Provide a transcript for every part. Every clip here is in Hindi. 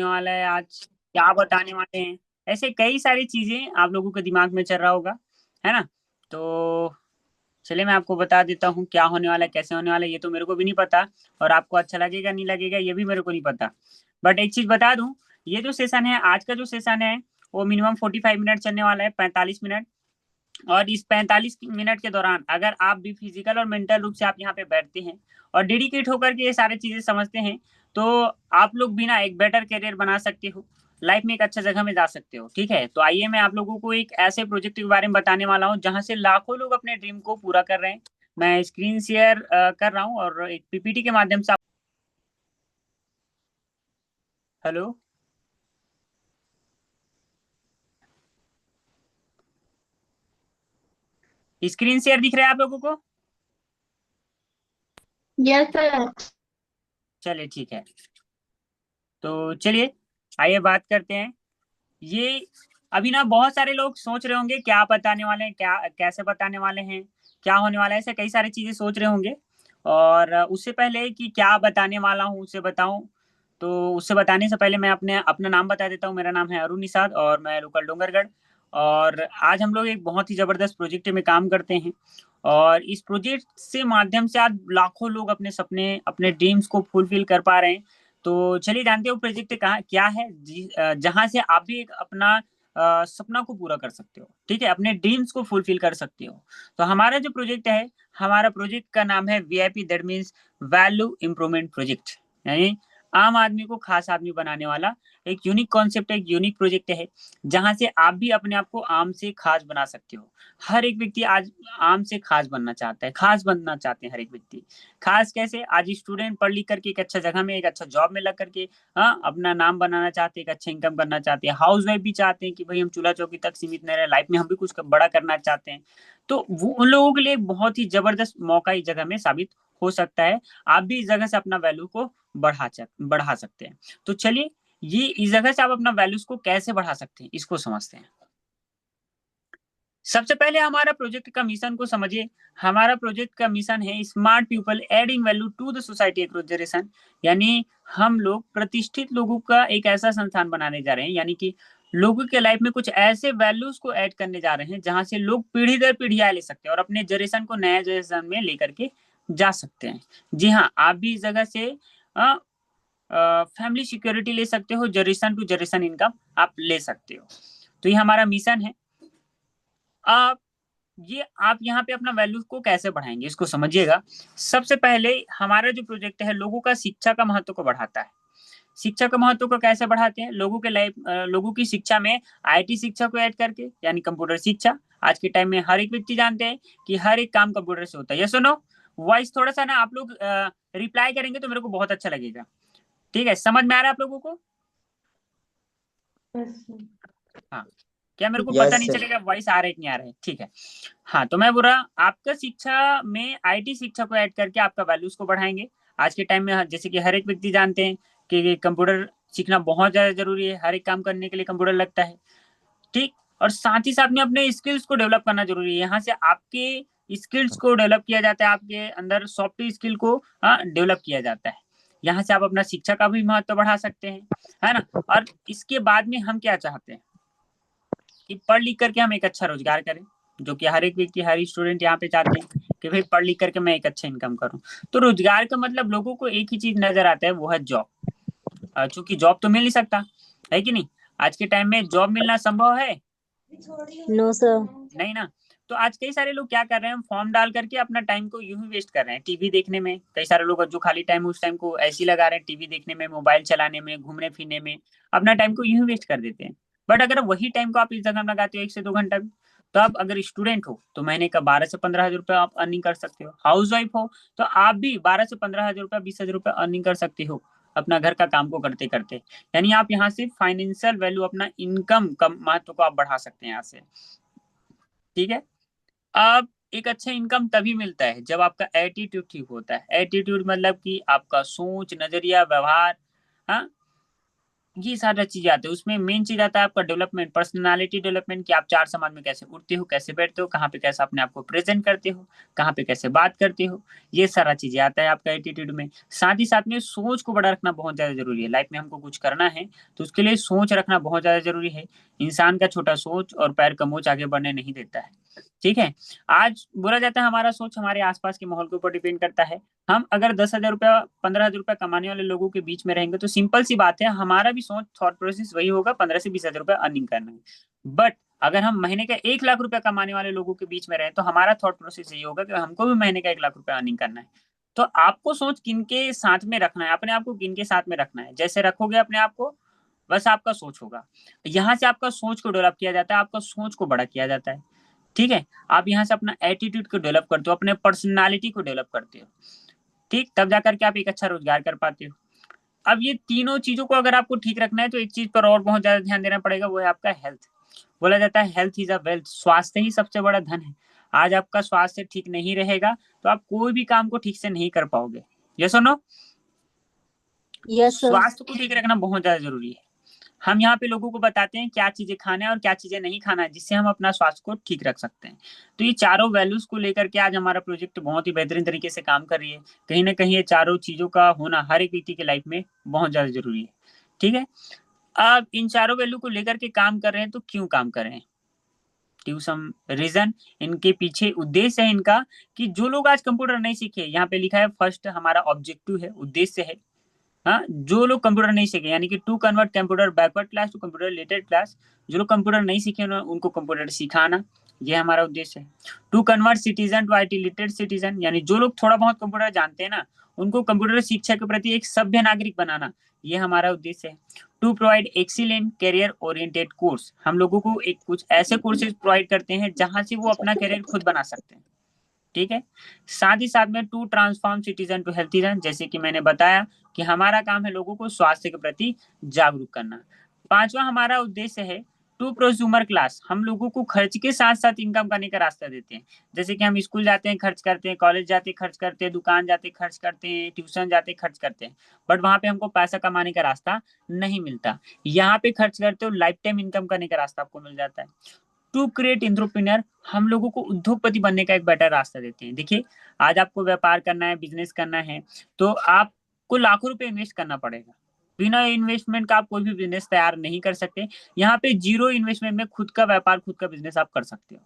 होने वाला है आज, क्या बताने वाले हैं, ऐसे कई सारी चीजें आप लोगों के दिमाग में चल रहा होगा, है ना। तो चलिए मैं आपको बता देता हूँ क्या होने वाला है, कैसे होने वाला है, ये तो मेरे को भी नहीं पता। और आपको अच्छा लगेगा नहीं लगेगा ये भी मेरे को नहीं पता। बट एक चीज बता दूं, ये जो सेशन है, आज का जो सेशन है, वो मिनिमम 45 मिनट चलने वाला है, 45 मिनट। और इस 45 मिनट के दौरान अगर आप भी फिजिकल और मेंटल रूप से आप यहाँ पे बैठते हैं और डेडिकेट होकर के ये सारी चीजें समझते हैं, तो आप लोग भी ना एक बेटर करियर बना सकते हो, लाइफ में एक अच्छा जगह में जा सकते हो। ठीक है, तो आइए मैं आप लोगों को एक ऐसे प्रोजेक्ट के बारे में बताने वाला हूँ जहाँ से लाखों लोग अपने ड्रीम को पूरा कर रहे हैं। मैं स्क्रीन शेयर कर रहा हूँ और एक पीपीटी के माध्यम से हेलो, स्क्रीन शेयर दिख रहा है आप लोगों को? Yes sir. चलिए ठीक है, तो चलिए आइए बात करते हैं। ये अभी ना बहुत सारे लोग सोच रहे होंगे क्या बताने वाले हैं, क्या कैसे बताने वाले हैं, क्या होने वाला है, ऐसे कई सारी चीजें सोच रहे होंगे। और उससे पहले कि क्या बताने वाला हूँ उसे बताऊं, तो उससे बताने से पहले मैं अपने अपना नाम बता देता हूँ। मेरा नाम है अरुण निषाद और मैं लोकल डोंगरगढ़। और आज हम लोग एक बहुत ही जबरदस्त प्रोजेक्ट में काम करते हैं। और इस प्रोजेक्ट से माध्यम से आज लाखों लोग अपने सपने अपने ड्रीम्स को फुलफिल कर पा रहे हैं। तो चलिए जानते हो प्रोजेक्ट कहाँ क्या है जी, जहाँ से आप भी एक अपना सपना को पूरा कर सकते हो, ठीक है, अपने ड्रीम्स को फुलफिल कर सकते हो। तो हमारा जो प्रोजेक्ट है, हमारा प्रोजेक्ट का नाम है VIP, that means value improvement project. यानी आम आदमी को खास आदमी बनाने वाला एक यूनिक कॉन्सेप्ट है, एक यूनिक प्रोजेक्ट है, जहां से आप भी अपने आप को आम से खास बना सकते हो। हर एक व्यक्ति आज आम से खास बनना चाहता है, खास बनना चाहते हैं हर एक व्यक्ति। खास कैसे, आज स्टूडेंट पढ़ लिख करके एक अच्छा जगह में एक अच्छा जॉब में लग करके हाँ अपना नाम बनाना चाहते हैं, एक अच्छा इनकम करना चाहते हैं। हाउस वाइफ भी चाहते हैं कि भाई हम चूल्हा चौकी तक सीमित नहीं रहे, लाइफ में हम भी कुछ बड़ा करना चाहते हैं। तो वो उन लोगों के लिए एक बहुत ही जबरदस्त मौका इस जगह में साबित हो सकता है। आप भी इस जगह से अपना वैल्यू को बढ़ा सकते हैं। तो चलिए, ये इस जगह से आप अपना वैल्यूज को कैसे बढ़ा सकते हैं इसको समझते हैं। सबसे पहले हमारा प्रोजेक्ट का मिशन को समझिए। हमारा प्रोजेक्ट का मिशन है smart people adding value to the society across generation. यानी हम लोग प्रतिष्ठित लोगों का एक ऐसा संस्थान बनाने जा रहे हैं, यानी कि लोगों के लाइफ में कुछ ऐसे वैल्यूज को ऐड करने जा रहे हैं जहां से लोग पीढ़ी दर पीढ़ी आए ले सकते हैं और अपने जनरेशन को नया जनरेशन में लेकर के जा सकते हैं। जी हाँ, आप भी इस जगह से फैमिली सिक्योरिटी ले सकते हो, जनरेशन टू जनरेशन इनकम आप ले सकते हो। तो ये हमारा मिशन है। आप ये आप यहाँ पे अपना वैल्यू को कैसे बढ़ाएंगे इसको समझिएगा। सबसे पहले हमारा जो प्रोजेक्ट है लोगों का शिक्षा का महत्व को बढ़ाता है। शिक्षा का महत्व को कैसे बढ़ाते हैं, लोगों के लाइफ लोगों की शिक्षा में आईटी शिक्षा को ऐड करके, यानी कंप्यूटर शिक्षा। आज के टाइम में हर एक व्यक्ति जानते हैं कि हर एक काम कंप्यूटर से होता है। ये सुनो, वॉइस थोड़ा सा ना आप लोग रिप्लाई करेंगे तो मेरे को बहुत अच्छा लगेगा। ठीक है, समझ में आ रहा है आप लोगों को? Yes sir. हाँ, क्या मेरे को पता यस नहीं सर। चलेगा वॉइस आ रहा है कि नहीं आ रहा है? ठीक है। हाँ, तो मैं बोल रहा आपका शिक्षा में आईटी शिक्षा को ऐड करके आपका वैल्यूज को बढ़ाएंगे। आज के टाइम में जैसे कि हर एक व्यक्ति जानते हैं कि कंप्यूटर सीखना बहुत ज्यादा जरूरी है, हर एक काम करने के लिए कंप्यूटर लगता है। ठीक, और साथ ही साथ में अपने स्किल्स को डेवलप करना जरूरी है। यहाँ से आपके स्किल्स को डेवलप किया जाता है, आपके अंदर सॉफ्ट स्किल को डेवलप किया जाता है। यहाँ से आप अपना शिक्षा का भी महत्व बढ़ा सकते हैं, है ना। और इसके बाद में हम क्या चाहते हैं कि पढ़ लिख करके हम एक अच्छा रोजगार करें, जो कि हर एक व्यक्ति हर स्टूडेंट यहाँ पे चाहते हैं कि भाई पढ़ लिख करके मैं एक अच्छा इनकम करूं। तो रोजगार का मतलब लोगों को एक ही चीज नजर आता है, वो है जॉब। चूंकि जॉब तो मिल नहीं सकता, है कि नहीं। आज के टाइम में जॉब मिलना संभव है? No sir. नहीं ना। तो आज कई सारे लोग क्या कर रहे हैं, फॉर्म डाल करके अपना टाइम को यूं ही वेस्ट कर रहे हैं टीवी देखने में। कई सारे लोग जो खाली टाइम उस टाइम को ऐसे ही लगा रहे हैं टीवी देखने में, मोबाइल चलाने में, घूमने फिरने में, अपना टाइम को यूं ही वेस्ट कर देते हैं। बट अगर वही टाइम को आप इस जगह में लगाते हो 1 से 2 घंटा भी, तो आप अगर स्टूडेंट हो तो महीने का 12 से 15 हजार रुपये आप अर्निंग कर सकते हो। हाउस वाइफ हो तो आप भी 12 से 15 हजार रुपये, 20 हजार रुपये अर्निंग कर सकते हो अपना घर का काम को करते करते। यानी आप यहाँ से फाइनेंशियल वैल्यू, अपना इनकम का महत्व को आप बढ़ा सकते हैं यहाँ से। ठीक है। अब एक अच्छा इनकम तभी मिलता है जब आपका एटीट्यूड ठीक होता है। एटीट्यूड मतलब कि आपका सोच, नजरिया, व्यवहार, हाँ, ये सारा चीजें आते हैं। उसमें मेन चीज आता है आपका डेवलपमेंट, पर्सनालिटी डेवलपमेंट, कि आप चार समाज में कैसे उठते हो, कैसे बैठते हो, कहाँ पे कैसे अपने आप को प्रेजेंट करते हो, कहाँ पे कैसे बात करते हो, ये सारा चीजें आता है आपका एटीट्यूड में। साथ ही साथ में सोच को बड़ा रखना बहुत ज्यादा जरूरी है। लाइफ में हमको कुछ करना है तो उसके लिए सोच रखना बहुत ज्यादा जरूरी है। इंसान का छोटा सोच और पैर का मोच आगे बढ़ने नहीं देता है। ठीक है। आज बोला जाता है हमारा सोच हमारे आसपास के माहौल के ऊपर डिपेंड करता है। हम अगर 10,000 रुपया 15,000 रुपया कमाने वाले लोगों के बीच में रहेंगे तो सिंपल सी बात है, हमारा भी सोच थॉट प्रोसेस वही होगा, 15 से 20 हजार रुपया अर्निंग करना है। बट अगर हम महीने का 1 लाख रुपया कमाने वाले लोगों के बीच में रहे तो हमारा थॉट प्रोसेस यही होगा कि हमको भी महीने का 1 लाख रुपया अर्निंग करना है। तो आपको सोच किनके साथ में रखना है, अपने आप को किनके साथ में रखना है, जैसे रखोगे अपने आप को बस आपका सोच होगा। यहाँ से आपका सोच को डेवलप किया जाता है, आपका सोच को बड़ा किया जाता है। ठीक है। आप यहाँ से अपना एटीट्यूड को डेवलप करते हो, अपने पर्सनालिटी को डेवलप करते हो। ठीक, तब जाकर के आप एक अच्छा रोजगार कर पाते हो। अब ये तीनों चीजों को अगर आपको ठीक रखना है तो एक चीज पर और बहुत ज्यादा ध्यान देना पड़ेगा, वो है आपका हेल्थ। बोला जाता है हेल्थ इज अ वेल्थ, स्वास्थ्य ही सबसे बड़ा धन है। आज आपका स्वास्थ्य ठीक नहीं रहेगा तो आप कोई भी काम को ठीक से नहीं कर पाओगे। ये सुनो, यस सर। स्वास्थ्य को ठीक रखना बहुत ज्यादा जरूरी है। हम यहाँ पे लोगों को बताते हैं क्या चीजें खाना है और क्या चीजें नहीं खाना है, जिससे हम अपना स्वास्थ्य को ठीक रख सकते हैं। तो ये चारों वैल्यूज को लेकर के आज हमारा प्रोजेक्ट बहुत ही बेहतरीन तरीके से काम कर रही है। कहीं ना कहीं ये चारों चीजों का होना हर एक व्यक्ति की लाइफ में बहुत ज्यादा जरूरी है। ठीक है। अब इन चारों वैल्यू को लेकर के काम कर रहे हैं तो क्यों काम कर रहे हैं, ड्यू सम रीजन। इनके पीछे उद्देश्य है इनका, कि जो लोग आज कंप्यूटर नहीं सीखे, यहाँ पे लिखा है फर्स्ट हमारा ऑब्जेक्टिव है, उद्देश्य है। हाँ, जो लोग कंप्यूटर नहीं सीखे, यानी कि to convert computer backward class to computer related class. जो लोग कंप्यूटर नहीं सीखे उनको कंप्यूटर सिखाना, ये हमारा उद्देश्य है। To convert citizen to IT literate citizen, यानी जो लोग थोड़ा बहुत कंप्यूटर जानते हैं ना, उनको कंप्यूटर शिक्षा के प्रति एक सभ्य नागरिक बनाना, ये हमारा उद्देश्य है। To provide excellent career oriented course, हम लोगों को एक कुछ ऐसे कोर्सेज प्रोवाइड करते हैं जहां से वो अपना करियर खुद बना सकते हैं। ठीक है। साथ ही साथ में टू ट्रांसफॉर्म सिटीजन टू हेल्थीजन, जैसे कि मैंने बताया कि हमारा काम है लोगों को स्वास्थ्य के प्रति जागरूक करना। पांचवा हमारा उद्देश्य है टू प्रोज्यूमर क्लास, हम लोगों को खर्च के साथ साथ इनकम करने का रास्ता देते हैं। जैसे कि हम स्कूल जाते हैं खर्च करते हैं, कॉलेज जाते खर्च करते हैं, दुकान जाते खर्च करते हैं, ट्यूशन जाते खर्च करते हैं, बट वहां पे हमको पैसा कमाने का रास्ता नहीं मिलता। यहाँ पे खर्च करते हो लाइफ टाइम इनकम करने का रास्ता आपको मिल जाता है। टू क्रिएट एंटरप्रेन्योर, हम लोगों को उद्योगपति बनने का एक बेटर रास्ता देते हैं। देखिए, आज आपको व्यापार करना है, बिजनेस करना है, तो आपको लाखों रुपए इन्वेस्ट करना पड़ेगा। बिना इन्वेस्टमेंट का आप कोई भी बिजनेस तैयार नहीं कर सकते। यहाँ पे जीरो इन्वेस्टमेंट में खुद का व्यापार, खुद का बिजनेस आप कर सकते हो।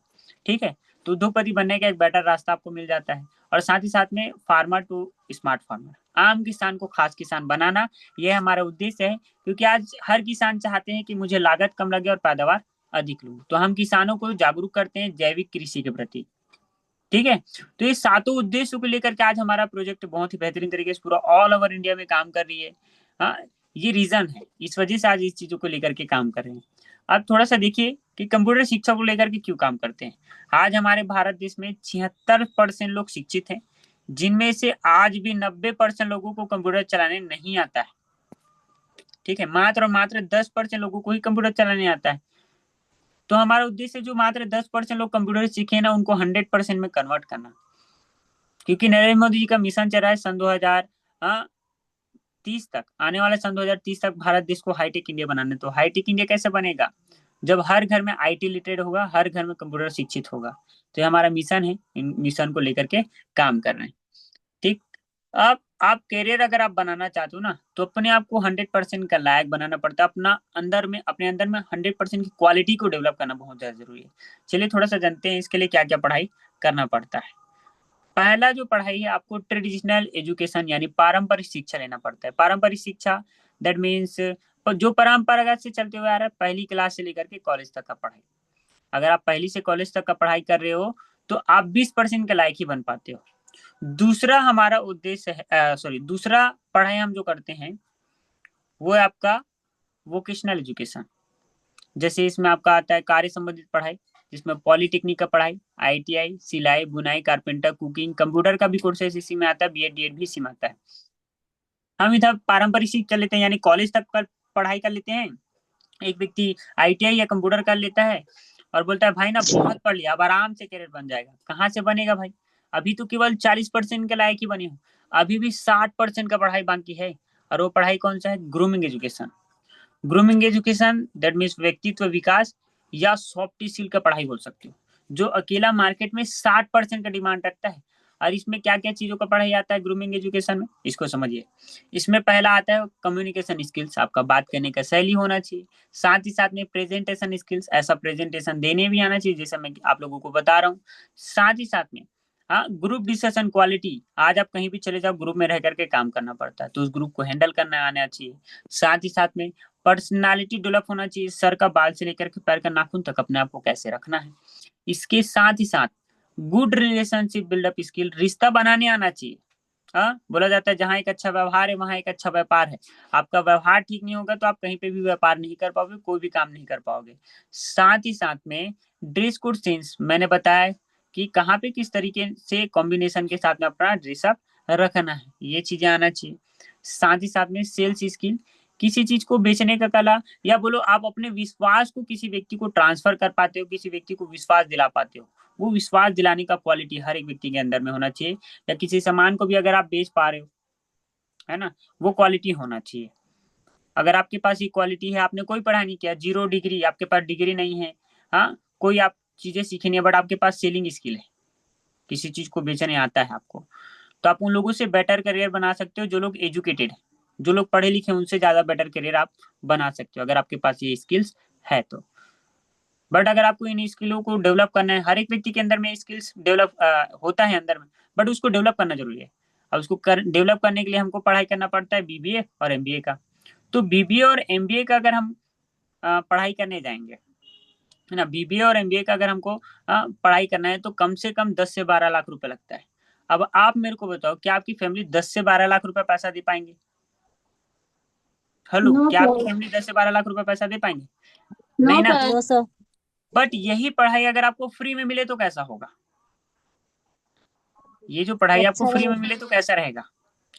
ठीक है। तो उद्योगपति बनने का एक बेटर रास्ता आपको मिल जाता है। और साथ ही साथ में फार्मर टू स्मार्ट फार्मर, आम किसान को खास किसान बनाना, यह हमारा उद्देश्य है। क्योंकि आज हर किसान चाहते हैं कि मुझे लागत कम लगे और पैदावार अधिक लूं, तो हम किसानों को जागरूक करते हैं जैविक कृषि के प्रति। ठीक है। तो ये सातों उद्देश्यों को लेकर के आज हमारा प्रोजेक्ट बहुत ही बेहतरीन तरीके से पूरा ऑल ओवर इंडिया में काम कर रही है। हाँ, ये रीजन है, इस वजह से आज इस चीजों को लेकर के काम कर रहे हैं। अब थोड़ा सा देखिए कि कंप्यूटर शिक्षा को लेकर के क्यों काम करते हैं। आज हमारे भारत देश में 76% लोग शिक्षित हैं, जिनमें से आज भी 90% लोगों को कंप्यूटर चलाने नहीं आता है। ठीक है। मात्र और मात्र 10% लोगों को ही कंप्यूटर चलाने आता है। तो हमारा उद्देश्य जो मात्र 10% लोग कंप्यूटर सीखे ना, उनको 100% में कन्वर्ट करना। क्योंकि नरेंद्र मोदी जी का मिशन चल रहा है सन 2030 तक, आने वाले सन 2030 तक भारत देश को हाईटेक इंडिया बनाना। तो हाईटेक इंडिया कैसे बनेगा, जब हर घर में आईटी लिटरेट होगा, हर घर में कंप्यूटर शिक्षित होगा। तो ये हमारा मिशन है, इन मिशन को लेकर के काम कर रहे हैं। ठीक। अब आप करियर अगर आप बनाना चाहते हो ना, तो अपने आप को 100% का लायक बनाना पड़ता है। अपना अंदर में, अपने अंदर में 100% की क्वालिटी को डेवलप करना बहुत ज्यादा जरूरी है। चलिए थोड़ा सा जानते हैं इसके लिए क्या क्या पढ़ाई करना पड़ता है। पहला जो पढ़ाई है, आपको ट्रेडिशनल एजुकेशन यानी पारंपरिक शिक्षा लेना पड़ता है। पारंपरिक शिक्षा दैट मीन्स जो परंपरागत से चलते हुए आ रहा है, पहली क्लास से लेकर के कॉलेज तक का पढ़ाई। अगर आप पहली से कॉलेज तक का पढ़ाई कर रहे हो तो आप 20% के लायक ही बन पाते हो। दूसरा हमारा उद्देश्य है, सॉरी, दूसरा पढ़ाई हम जो करते हैं वो है आपका वोकेशनल एजुकेशन। जैसे इसमें आपका आता है कार्य संबंधित पढ़ाई, जिसमें पॉलिटेक्निक का पढ़ाई, आईटीआई, सिलाई बुनाई, कारपेंटर, कुकिंग, कंप्यूटर का भी कोर्सेस इसी में आता है, बीएड डीएड भी इसी में आता है। हम इधर पारंपरिक शिक्षा लेते हैं, यानी कॉलेज तक का पढ़ाई कर लेते हैं। एक व्यक्ति आईटीआई या कंप्यूटर कर लेता है और बोलता है भाई ना बहुत पढ़ लिया, अब आराम से करियर बन जाएगा। कहाँ से बनेगा भाई, अभी तो केवल 40% के लायक ही बने हो, अभी भी 60% का पढ़ाई बाकी है। और वो पढ़ाई कौन सा है, grooming education. Grooming education that means व्यक्तित्व विकास या सॉफ्ट स्किल का पढ़ाई बोल सकते हो, जो अकेला मार्केट में 60% का डिमांड रखता है। और इसमें क्या क्या चीजों का पढ़ाई आता है ग्रूमिंग एजुकेशन में, इसको समझिए। इसमें पहला आता है कम्युनिकेशन स्किल्स, आपका बात करने का शैली होना चाहिए। साथ ही साथ में प्रेजेंटेशन स्किल्स, ऐसा प्रेजेंटेशन देने भी आना चाहिए जैसे मैं आप लोगों को बता रहा हूँ। साथ ही साथ में हाँ, ग्रुप डिस्कशन क्वालिटी, आज आप कहीं भी चले जाओ ग्रुप में रह करके काम करना पड़ता है, तो उस ग्रुप को हैंडल करना आना चाहिए। साथ ही साथ में पर्सनालिटी डेवलप होना चाहिए, सर का बाल से लेकर के पैर का नाखून तक अपने आप को कैसे रखना है। इसके साथ ही साथ गुड रिलेशनशिप बिल्डअप स्किल, रिश्ता बनाने आना चाहिए। हाँ, बोला जाता है जहाँ एक अच्छा व्यवहार है वहां एक अच्छा व्यापार है। आपका व्यवहार ठीक नहीं होगा तो आप कहीं पे भी व्यापार नहीं कर पाओगे, कोई भी काम नहीं कर पाओगे। साथ ही साथ में ड्रेस कोड सेंस, मैंने बताया कि कहाँ पे किस तरीके से कॉम्बिनेशन के साथ में अपना ड्रेसअप रखना है, ये चीजें आना चाहिए। साथ ही साथ में सेल्स स्किल, किसी चीज को बेचने का कला, या बोलो आप अपने विश्वास को किसी व्यक्ति को ट्रांसफर कर पाते हो, किसी व्यक्ति को विश्वास दिला पाते हो, वो विश्वास दिलाने का क्वालिटी हर एक व्यक्ति के अंदर में होना चाहिए। या किसी सामान को भी अगर आप बेच पा रहे हो, है ना, वो क्वालिटी होना चाहिए। अगर आपके पास ये क्वालिटी है, आपने कोई पढ़ाई नहीं किया, जीरो डिग्री, आपके पास डिग्री नहीं है, हाँ, कोई आप चीजें सीखी नहीं है, बट आपके पास सेलिंग स्किल है, किसी चीज को बेचने आता है आपको, तो आप उन लोगों से बेटर करियर बना सकते हो जो लोग एजुकेटेड है, जो लोग पढ़े लिखे हैं, उनसे ज्यादा बेटर करियर आप बना सकते हो अगर आपके पास ये स्किल्स है तो। बट अगर आपको इन स्किलों को डेवलप करना है, हर एक व्यक्ति के अंदर में स्किल्स डेवलप होता है अंदर में, बट उसको डेवलप करना जरूरी है। अब उसको डेवलप करने के लिए हमको पढ़ाई करना पड़ता है बीबीए और एमबीए का। तो बीबीए और एमबीए का अगर हम पढ़ाई करने जाएंगे, है ना, बीबीए और एमबीए का अगर हमको पढ़ाई करना है तो कम से कम 10 से 12 लाख रुपए लगता है। अब आप मेरे को बताओ, क्या आपकी फैमिली 10 से 12 लाख रुपए पैसा दे पाएंगे? हेलो, नो क्या आपकी सर। फैमिली 10 से 12 लाख रुपए पैसा दे पाएंगे? नो नहीं ना। सर। No sir. बट यही पढ़ाई अगर आपको फ्री में मिले तो कैसा होगा? ये जो पढ़ाई आपको अच्छा फ्री में रहेगा। मिले तो कैसा रहेगा?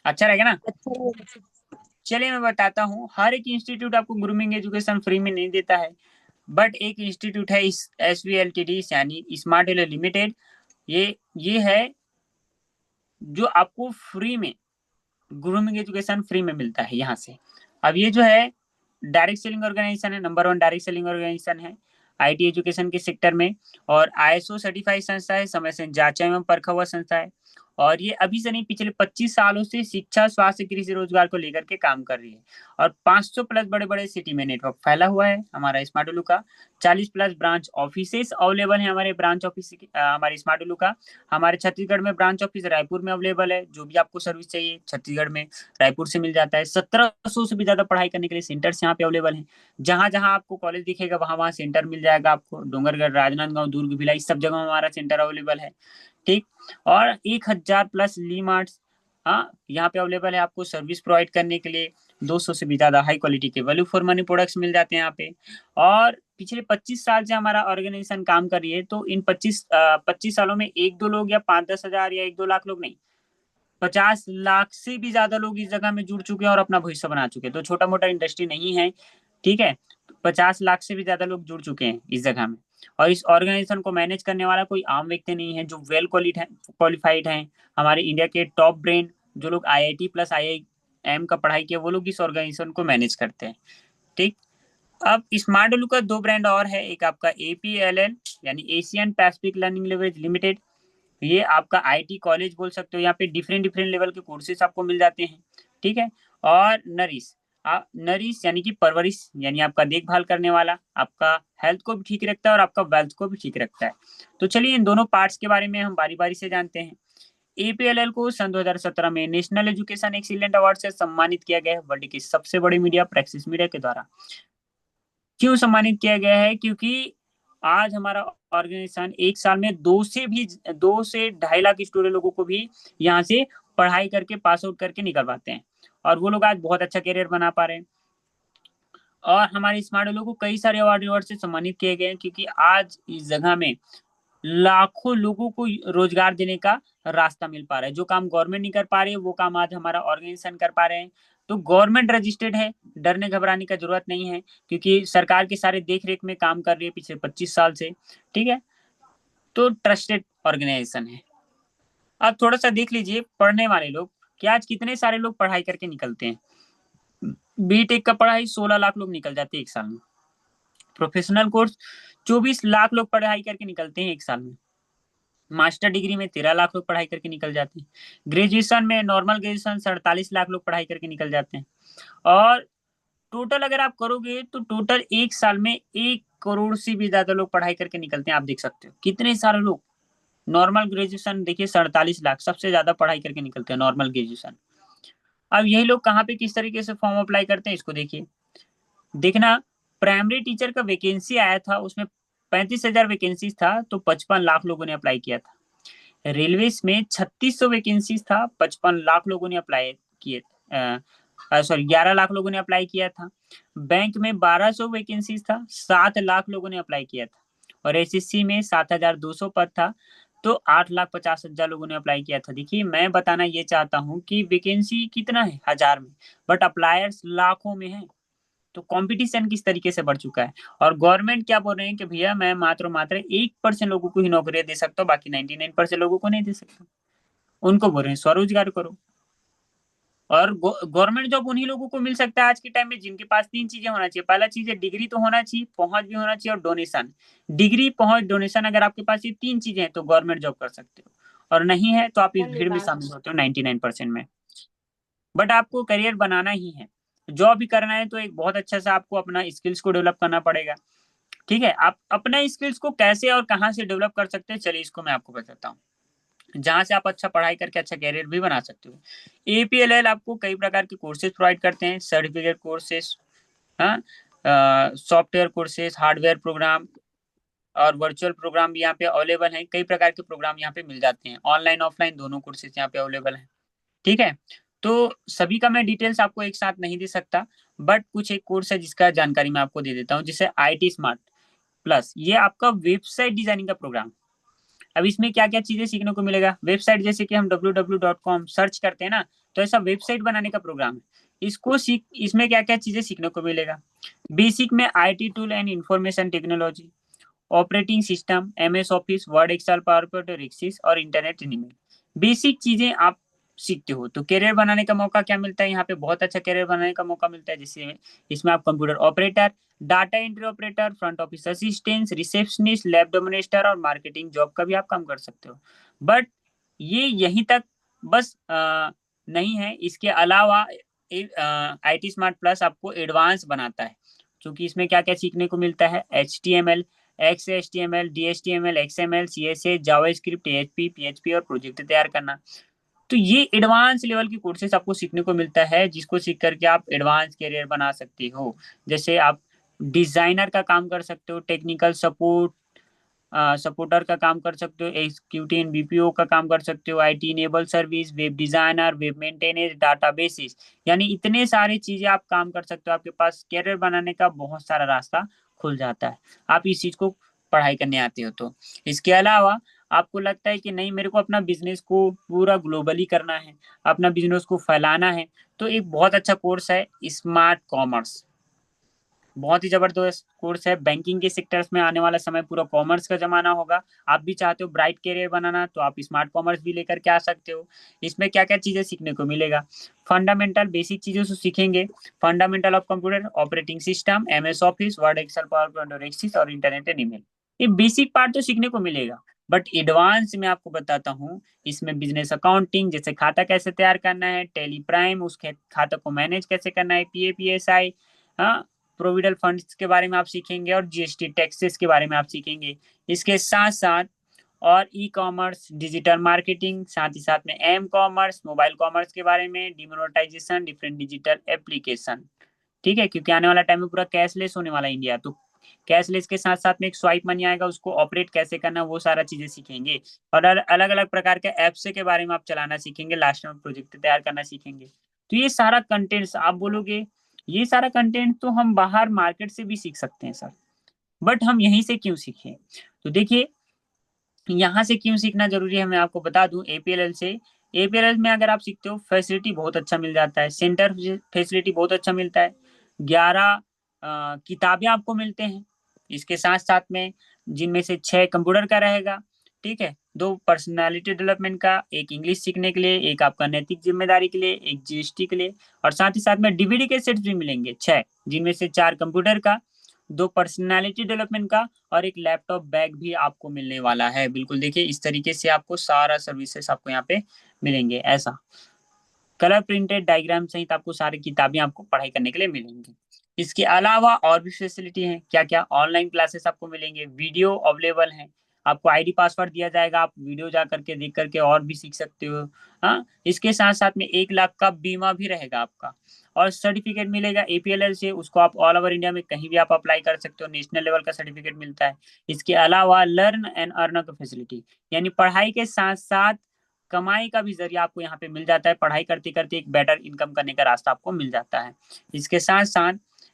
अच्छा रहेगा ना। अच्छा रहेगा। चलिए मैं बताता हूँ, हर एक इंस्टीट्यूट आपको ग्रूमिंग एजुकेशन फ्री में नहीं देता है, बट एक इंस्टीट्यूट है इस SVLTD यानी स्मार्ट वैल्यू लिमिटेड, ये है जो आपको फ्री में ग्रूमिंग एजुकेशन फ्री में मिलता है यहाँ से। अब ये जो है डायरेक्ट सेलिंग ऑर्गेनाइजेशन है, number one direct selling organisation है आईटी एजुकेशन के सेक्टर में, और ISO सर्टिफाइड संस्था है, समय से जांचा एवं परखा हुआ संस्था है। और ये अभी से नहीं, पिछले 25 सालों से शिक्षा, स्वास्थ्य, कृषि, रोजगार को लेकर के काम कर रही है। और 500 प्लस बड़े बड़े सिटी में नेटवर्क फैला हुआ है हमारा स्मार्ट उलू का। 40 प्लस ब्रांच ऑफिसेस अवेलेबल है हमारे ब्रांच ऑफिस हमारे स्मार्ट उलू का। हमारे छत्तीसगढ़ में ब्रांच ऑफिस रायपुर में अवेलेबल है, जो भी आपको सर्विस चाहिए छत्तीसगढ़ में रायपुर से मिल जाता है। 1700 से भी ज्यादा पढ़ाई करने के लिए सेंटर्स यहाँ पे अवेलेबल हैं। जहां जहां आपको कॉलेज दिखेगा वहां वहां सेंटर मिल जाएगा आपको, डोंगरगढ़, राजनांदगांव, दुर्ग, भिलाई, सब जगह हमारा सेंटर अवेलेबल है। ठीक। और 1000 प्लस ली मार्ट्स हाँ यहाँ पे अवेलेबल है आपको सर्विस प्रोवाइड करने के लिए। 200 से भी ज्यादा हाई क्वालिटी के वैल्यू फॉर मनी प्रोडक्ट्स मिल जाते हैं यहाँ पे। और पिछले 25 साल से हमारा ऑर्गेनाइजेशन काम कर रही है, तो इन 25 सालों में 1-2 लोग या 5-10 हजार या 1-2 लाख लोग नहीं, 50 लाख से भी ज्यादा लोग इस जगह में जुड़ चुके हैं और अपना भविष्य बना चुके हैं, तो छोटा मोटा इंडस्ट्री नहीं है। ठीक है, 50 लाख से भी ज्यादा लोग जुड़ चुके हैं इस जगह में। और इस ऑर्गेनाइजेशन को मैनेज करने वाला कोई आम व्यक्ति नहीं है, जो वेल क्वालिफाइड है, हमारे इंडिया के टॉप ब्रेन, जो लोग IIT प्लस IIM का पढ़ाई किया वो लोग इस ऑर्गेनाइजेशन को मैनेज करते हैं। ठीक। अब स्मार्ट उलू का दो ब्रांड और है, एक आपका APLL यानी Asian Pacific learning leverage limited, ये आपका IT कॉलेज बोल सकते हो, यहाँ पे डिफरेंट डिफरेंट लेवल के कोर्सेज आपको मिल जाते हैं। ठीक है। और नरिश, नरिश यानी कि परवरिश, यानी आपका देखभाल करने वाला, आपका हेल्थ को भी ठीक रखता है और आपका वेल्थ को भी ठीक रखता है। तो चलिए इन दोनों पार्ट्स के बारे में हम बारी बारी से जानते हैं। APLL को सन 2017 में नेशनल एजुकेशन एक्सीलेंट अवार्ड से सम्मानित किया गया है, वर्ल्ड की सबसे बड़ी मीडिया प्रेक्सिस मीडिया के द्वारा। क्यों सम्मानित किया गया है? क्योंकि आज हमारा ऑर्गेनाइजेशन एक साल में 2 से 2.5 लाख स्टूडेंट लोगों को भी यहाँ से पढ़ाई करके पास आउट करके निकल पाते हैं, और वो लोग आज बहुत अच्छा करियर बना पा रहे हैं। और हमारे स्मार्ट लोगों को कई सारे अवार्ड से सम्मानित किए गए हैं, क्योंकि आज इस जगह में लाखों लोगों को रोजगार देने का रास्ता मिल पा रहा है। जो काम गवर्नमेंट नहीं कर पा रही है वो काम आज हमारा ऑर्गेनाइजेशन कर पा रहे हैं। तो गवर्नमेंट रजिस्टर्ड है, डरने घबराने का जरूरत नहीं है, क्योंकि सरकार के सारे देख रेख में काम कर रही है पिछले 25 साल से। ठीक है, तो ट्रस्टेड ऑर्गेनाइजेशन है। अब थोड़ा सा देख लीजिए पढ़ने वाले लोग, कि आज कितने सारे लोग पढ़ाई करके निकलते हैं। बीटेक का पढ़ाई 16 लाख लोग निकल जाते हैं एक साल में। प्रोफेशनल कोर्स 24 लाख लोग पढ़ाई करके निकलते हैं एक साल में। मास्टर डिग्री में 13 लाख लोग पढ़ाई करके निकल जाते हैं। ग्रेजुएशन में, नॉर्मल ग्रेजुएशन 47 लाख लोग पढ़ाई करके निकल जाते हैं। और टोटल अगर आप करोगे तो टोटल एक साल में 1 करोड़ से भी ज्यादा लोग पढ़ाई करके निकलते हैं। आप देख सकते हो कितने सारे लोग। नॉर्मल ग्रेजुएशन देखिए 47 लाख, सबसे ज्यादा पढ़ाई करके निकलते हैं नॉर्मल ग्रेजुएशन। अब यही लोग कहाँ पे किस तरीके से फॉर्म अप्लाई करते हैं इसको देखिए। देखना, प्राइमरी टीचर का वैकेंसी आया था, उसमें 35,000 वैकेंसी था, तो 55 लाख लोगों ने अप्लाई किया था। रेलवे में 3600 वैकेंसी था, 55 लाख लोगों ने अप्लाई किए। सॉरी, 11 लाख लोगों ने अप्लाई किया था। बैंक में 1200 वैकेंसी था, 7 लाख लोगों ने अप्लाई किया था। और एसएससी में 7200 पद था, तो 8,50,000 लोगों ने अप्लाई किया था। देखिए, मैं बताना ये चाहता हूँ कि वैकेंसी कितना है, 1000 में, बट अप्लायर्स लाखों में है। तो कंपटीशन किस तरीके से बढ़ चुका है। और गवर्नमेंट क्या बोल रहे हैं कि भैया मैं मात्र मात्र 1% लोगों को ही नौकरियां दे सकता हूँ, बाकी 99% लोगों को नहीं दे सकता। उनको बोल रहे हैं स्वरोजगार करो। और गवर्नमेंट जॉब उन्हीं लोगों को मिल सकता है आज के टाइम में जिनके पास 3 चीजें होना चाहिए। पहला चीज है डिग्री तो होना चाहिए, पहुंच भी होना चाहिए, और डोनेशन। डिग्री, पहुंच, डोनेशन, अगर आपके पास ये 3 चीजें हैं तो गवर्नमेंट जॉब कर सकते हो। और नहीं है तो आप इस भीड़ में धन्यवाद। शामिल होते हो 99% में। बट आपको करियर बनाना ही है। जॉब भी करना है तो एक बहुत अच्छा सा आपको अपना स्किल्स को डेवलप करना पड़ेगा। ठीक है, आप अपने स्किल्स को कैसे और कहाँ से डेवलप कर सकते हैं, चलिए इसको मैं आपको बताता हूँ। जहां से आप अच्छा पढ़ाई करके अच्छा कैरियर भी बना सकते हो। एपीएलएल आपको कई प्रकार के कोर्सेज प्रोवाइड करते हैं, सर्टिफिकेट कोर्सेज, हाँ, सॉफ्टवेयर कोर्सेज, हार्डवेयर प्रोग्राम और वर्चुअल प्रोग्राम भी यहाँ पे अवेलेबल हैं। कई प्रकार के प्रोग्राम यहाँ पे मिल जाते हैं, ऑनलाइन ऑफलाइन दोनों कोर्सेज यहाँ पे अवेलेबल हैं। ठीक है, तो सभी का मैं डिटेल्स आपको एक साथ नहीं दे सकता, बट कुछ एक कोर्स है जिसका जानकारी मैं आपको दे देता हूँ, जिसे आईटी स्मार्ट प्लस। ये आपका वेबसाइट डिजाइनिंग का प्रोग्राम। अब इसमें क्या क्या चीजें सीखने को मिलेगा, वेबसाइट जैसे कि हम www.com सर्च करते हैं ना, तो ऐसा वेबसाइट बनाने का प्रोग्राम है। इसको सीख, इसमें क्या क्या चीजें सीखने को मिलेगा। बेसिक में IT tool and information technology, operating system, MS Office, Word, Excel, PowerPoint और एक्सिस, और इंटरनेट एनिमेल। बेसिक चीजें आप सीखते हो तो करियर बनाने का मौका क्या मिलता है यहाँ पे, बहुत अच्छा करियर बनाने का मौका मिलता है। जैसे इसमें आप computer operator, data entry operator, front office assistant, receptionist, lab demonstrator और मार्केटिंग जॉब का भी आप काम कर सकते हो। बट ये यहीं तक बस नहीं है, इसके अलावा आईटी स्मार्ट प्लस आपको एडवांस बनाता है। क्योंकि इसमें क्या क्या सीखने को मिलता है, HTML, XHTML, DHTML, XML, CSS, JavaScript, ASP, PHP और प्रोजेक्ट तैयार करना। तो ये एडवांस लेवल की कोर्सेस आपको सीखने को मिलता है, जिसको सीख करके आप एडवांस करियर बना सकते हो। जैसे आप डिजाइनर का काम कर सकते हो, टेक्निकल सपोर्ट सपोर्टर का काम कर सकते हो, एग्जीक्यूटिव इन बीपीओ का काम कर सकते हो, IT enable service, web designer, web maintenance, databases. यानी इतने सारे चीजें आप काम कर सकते हो। आपके पास करियर बनाने का बहुत सारा रास्ता खुल जाता है, आप इस चीज को पढ़ाई करने आते हो तो। इसके अलावा आपको लगता है कि नहीं, मेरे को अपना बिजनेस को पूरा ग्लोबली करना है, अपना बिजनेस को फैलाना है, तो एक बहुत अच्छा कोर्स है स्मार्ट कॉमर्स। बहुत ही जबरदस्त कोर्स है। बैंकिंग के सेक्टर्स में आने वाला समय पूरा कॉमर्स का जमाना होगा। आप भी चाहते हो ब्राइट करियर बनाना, तो आप स्मार्ट कॉमर्स भी लेकर के आ सकते हो। इसमें क्या क्या चीजें सीखने को मिलेगा, फंडामेंटल बेसिक चीजों से सीखेंगे। Fundamental of computer, operating system, MS Office, Word, Excel, PowerPoint और एक्सिस, और इंटरनेट एंड ईमेल। ये बेसिक पार्ट तो सीखने को मिलेगा। बट एडवांस में आपको बताता हूँ, इसमें बिजनेस अकाउंटिंग, जैसे खाता कैसे तैयार करना है, टेली प्राइम, उस खाता को मैनेज कैसे करना है, PAPSI, हाँ, प्रोविडेंट फंड्स के बारे में आप सीखेंगे, और जीएसटी टैक्सेस के बारे में आप सीखेंगे। इसके साथ साथ और ई कॉमर्स, डिजिटल मार्केटिंग, साथ ही साथ में एम कॉमर्स, मोबाइल कॉमर्स के बारे में, डिमोनेटाइजेशन, डिफरेंट डिजिटल एप्लीकेशन। ठीक है, क्योंकि आने वाला टाइम में पूरा कैशलेस होने वाला इंडिया, तो कैशलेस के साथ साथ में एक स्वाइप मनी आएगा, उसको ऑपरेट कैसे करना, वो सारा चीजें सीखेंगे। और अलग अलग प्रकार के ऐप्स के बारे में आप चलाना सीखेंगे, लास्ट में प्रोजेक्ट तैयार करना सीखेंगे। तो ये सारा कंटेंट्स आप बोलोगे, ये सारा कंटेंट तो हम बाहर मार्केट से भी सीख सकते हैं सर, बट हम यहीं से क्यों सीखें। तो देखिए, यहाँ से क्यों सीखना जरूरी है मैं आपको बता दूं। एपीएलएल से, एपीएलएल में अगर आप सीखते हो, फैसिलिटी बहुत अच्छा मिल जाता है, सेंटर फैसिलिटी बहुत अच्छा मिलता है, 11 किताबें आपको मिलते हैं इसके साथ साथ में, जिनमें से 6 कंप्यूटर का रहेगा। ठीक है, 2 पर्सनालिटी डेवलपमेंट का, एक इंग्लिश सीखने के लिए, एक आपका नैतिक जिम्मेदारी के लिए, एक जीएसटी के लिए, और साथ ही साथ में डीवीडी के सेट्स भी मिलेंगे 6, जिनमें से 4 कंप्यूटर का, 2 पर्सनालिटी डेवलपमेंट का, और एक लैपटॉप बैग भी आपको मिलने वाला है। बिल्कुल देखिए इस तरीके से आपको सारा सर्विसेज आपको यहाँ पे मिलेंगे। ऐसा कलर प्रिंटेड डायग्राम सहित आपको सारी किताबें आपको पढ़ाई करने के लिए मिलेंगी। इसके अलावा और भी फैसिलिटी है, क्या क्या, ऑनलाइन क्लासेस आपको मिलेंगे, वीडियो अवेलेबल है, आपको आईडी पासवर्ड दिया जाएगा, आप वीडियो जा करके देख करके और भी सीख सकते हो। हाँ, इसके साथ साथ में 1 लाख का बीमा भी रहेगा आपका, और सर्टिफिकेट मिलेगा एपीएलएल से, उसको आप ऑल ओवर इंडिया में कहीं भी आप अप्लाई कर सकते हो, नेशनल लेवल का सर्टिफिकेट मिलता है। इसके अलावा लर्न एंड अर्न का फैसिलिटी, यानी पढ़ाई के साथ साथ कमाई का भी जरिया आपको यहाँ पे मिल जाता है, पढ़ाई करते करते एक बेटर इनकम करने का रास्ता आपको मिल जाता है। इसके साथ साथ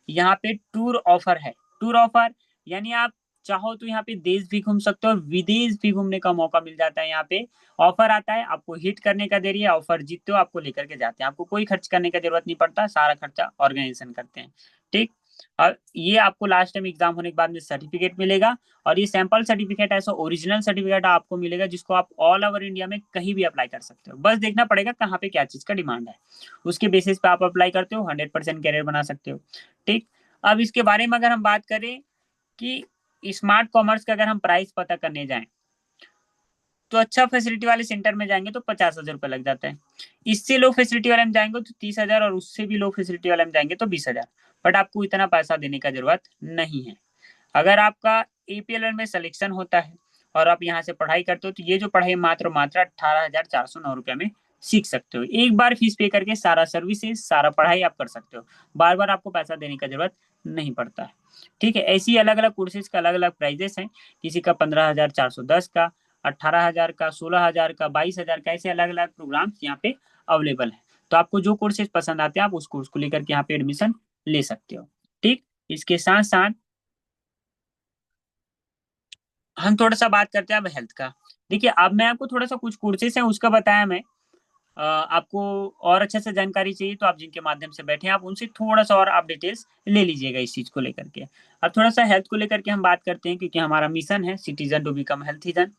यहाँ पे टूर ऑफर है। टूर ऑफर यानी आप चाहो तो यहाँ पे देश भी घूम सकते हो और विदेश भी घूमने का मौका मिल जाता है। यहाँ पे ऑफर आता है, आपको हिट करने का देरी है, ऑफर जीतते हो आपको लेकर के जाते हैं, आपको कोई खर्च करने का जरूरत नहीं पड़ता, सारा खर्चा ऑर्गेनाइजेशन करते हैं। ठीक, और ये आपको लास्ट टाइम एग्जाम होने के बाद में सर्टिफिकेट मिलेगा, और ये सैंपल सर्टिफिकेट ऐसा ओरिजिनल सर्टिफिकेट आपको मिलेगा जिसको आप ऑल ओवर इंडिया में कहीं भी अप्लाई कर सकते हो। बस देखना पड़ेगा कहाँ पे क्या चीज का डिमांड है, उसके बेसिस पे आप अप्लाई करते हो, 100% कैरियर बना सकते हो। ठीक, अब इसके बारे में अगर हम बात करें कि स्मार्ट कॉमर्स का अगर हम प्राइस पता करने जाएं तो अच्छा फैसिलिटी वाले सेंटर में जाएंगे तो 50,000 रुपये लग जाता है, इससे लो फैसिलिटी वाले में जाएंगे तो 30,000, और उससे भी लो फैसिलिटी वाले में जाएंगे तो 20,000। बट आपको इतना पैसा देने का जरूरत नहीं है। अगर आपका एपीएलएल में सिलेक्शन होता है और आप यहाँ से पढ़ाई करते हो तो ये जो पढ़ाई मात्र 18,409 रुपये में सीख सकते हो। एक बार फीस पे करके सारा सर्विसेज सारा पढ़ाई आप कर सकते हो, बार बार आपको पैसा देने का जरूरत नहीं पड़ता है। ठीक है, ऐसी अलग अलग कोर्सेज का अलग अलग प्राइजेस हैं, किसी का 15,410 का, 18,000 का, 16,000 का, 22,000 का, ऐसे अलग अलग प्रोग्राम यहाँ पे अवेलेबल है। तो आपको जो कोर्सेज पसंद आते हैं आप उस कोर्स को लेकर के यहाँ पे एडमिशन ले सकते हो। ठीक, इसके साथ साथ हम थोड़ा सा बात करते हैं अब हेल्थ का। देखिए अब मैं आपको थोड़ा सा कुछ कोर्सेज है उसका बताया मैं, आपको और अच्छे से जानकारी चाहिए तो आप जिनके माध्यम से बैठे हैं आप उनसे थोड़ा सा और आप डिटेल्स ले लीजिएगा इस चीज को लेकर के। अब थोड़ा सा हेल्थ को लेकर के हम बात करते हैं, क्योंकि हमारा मिशन है सिटीजन टू बिकम हेल्थीजन,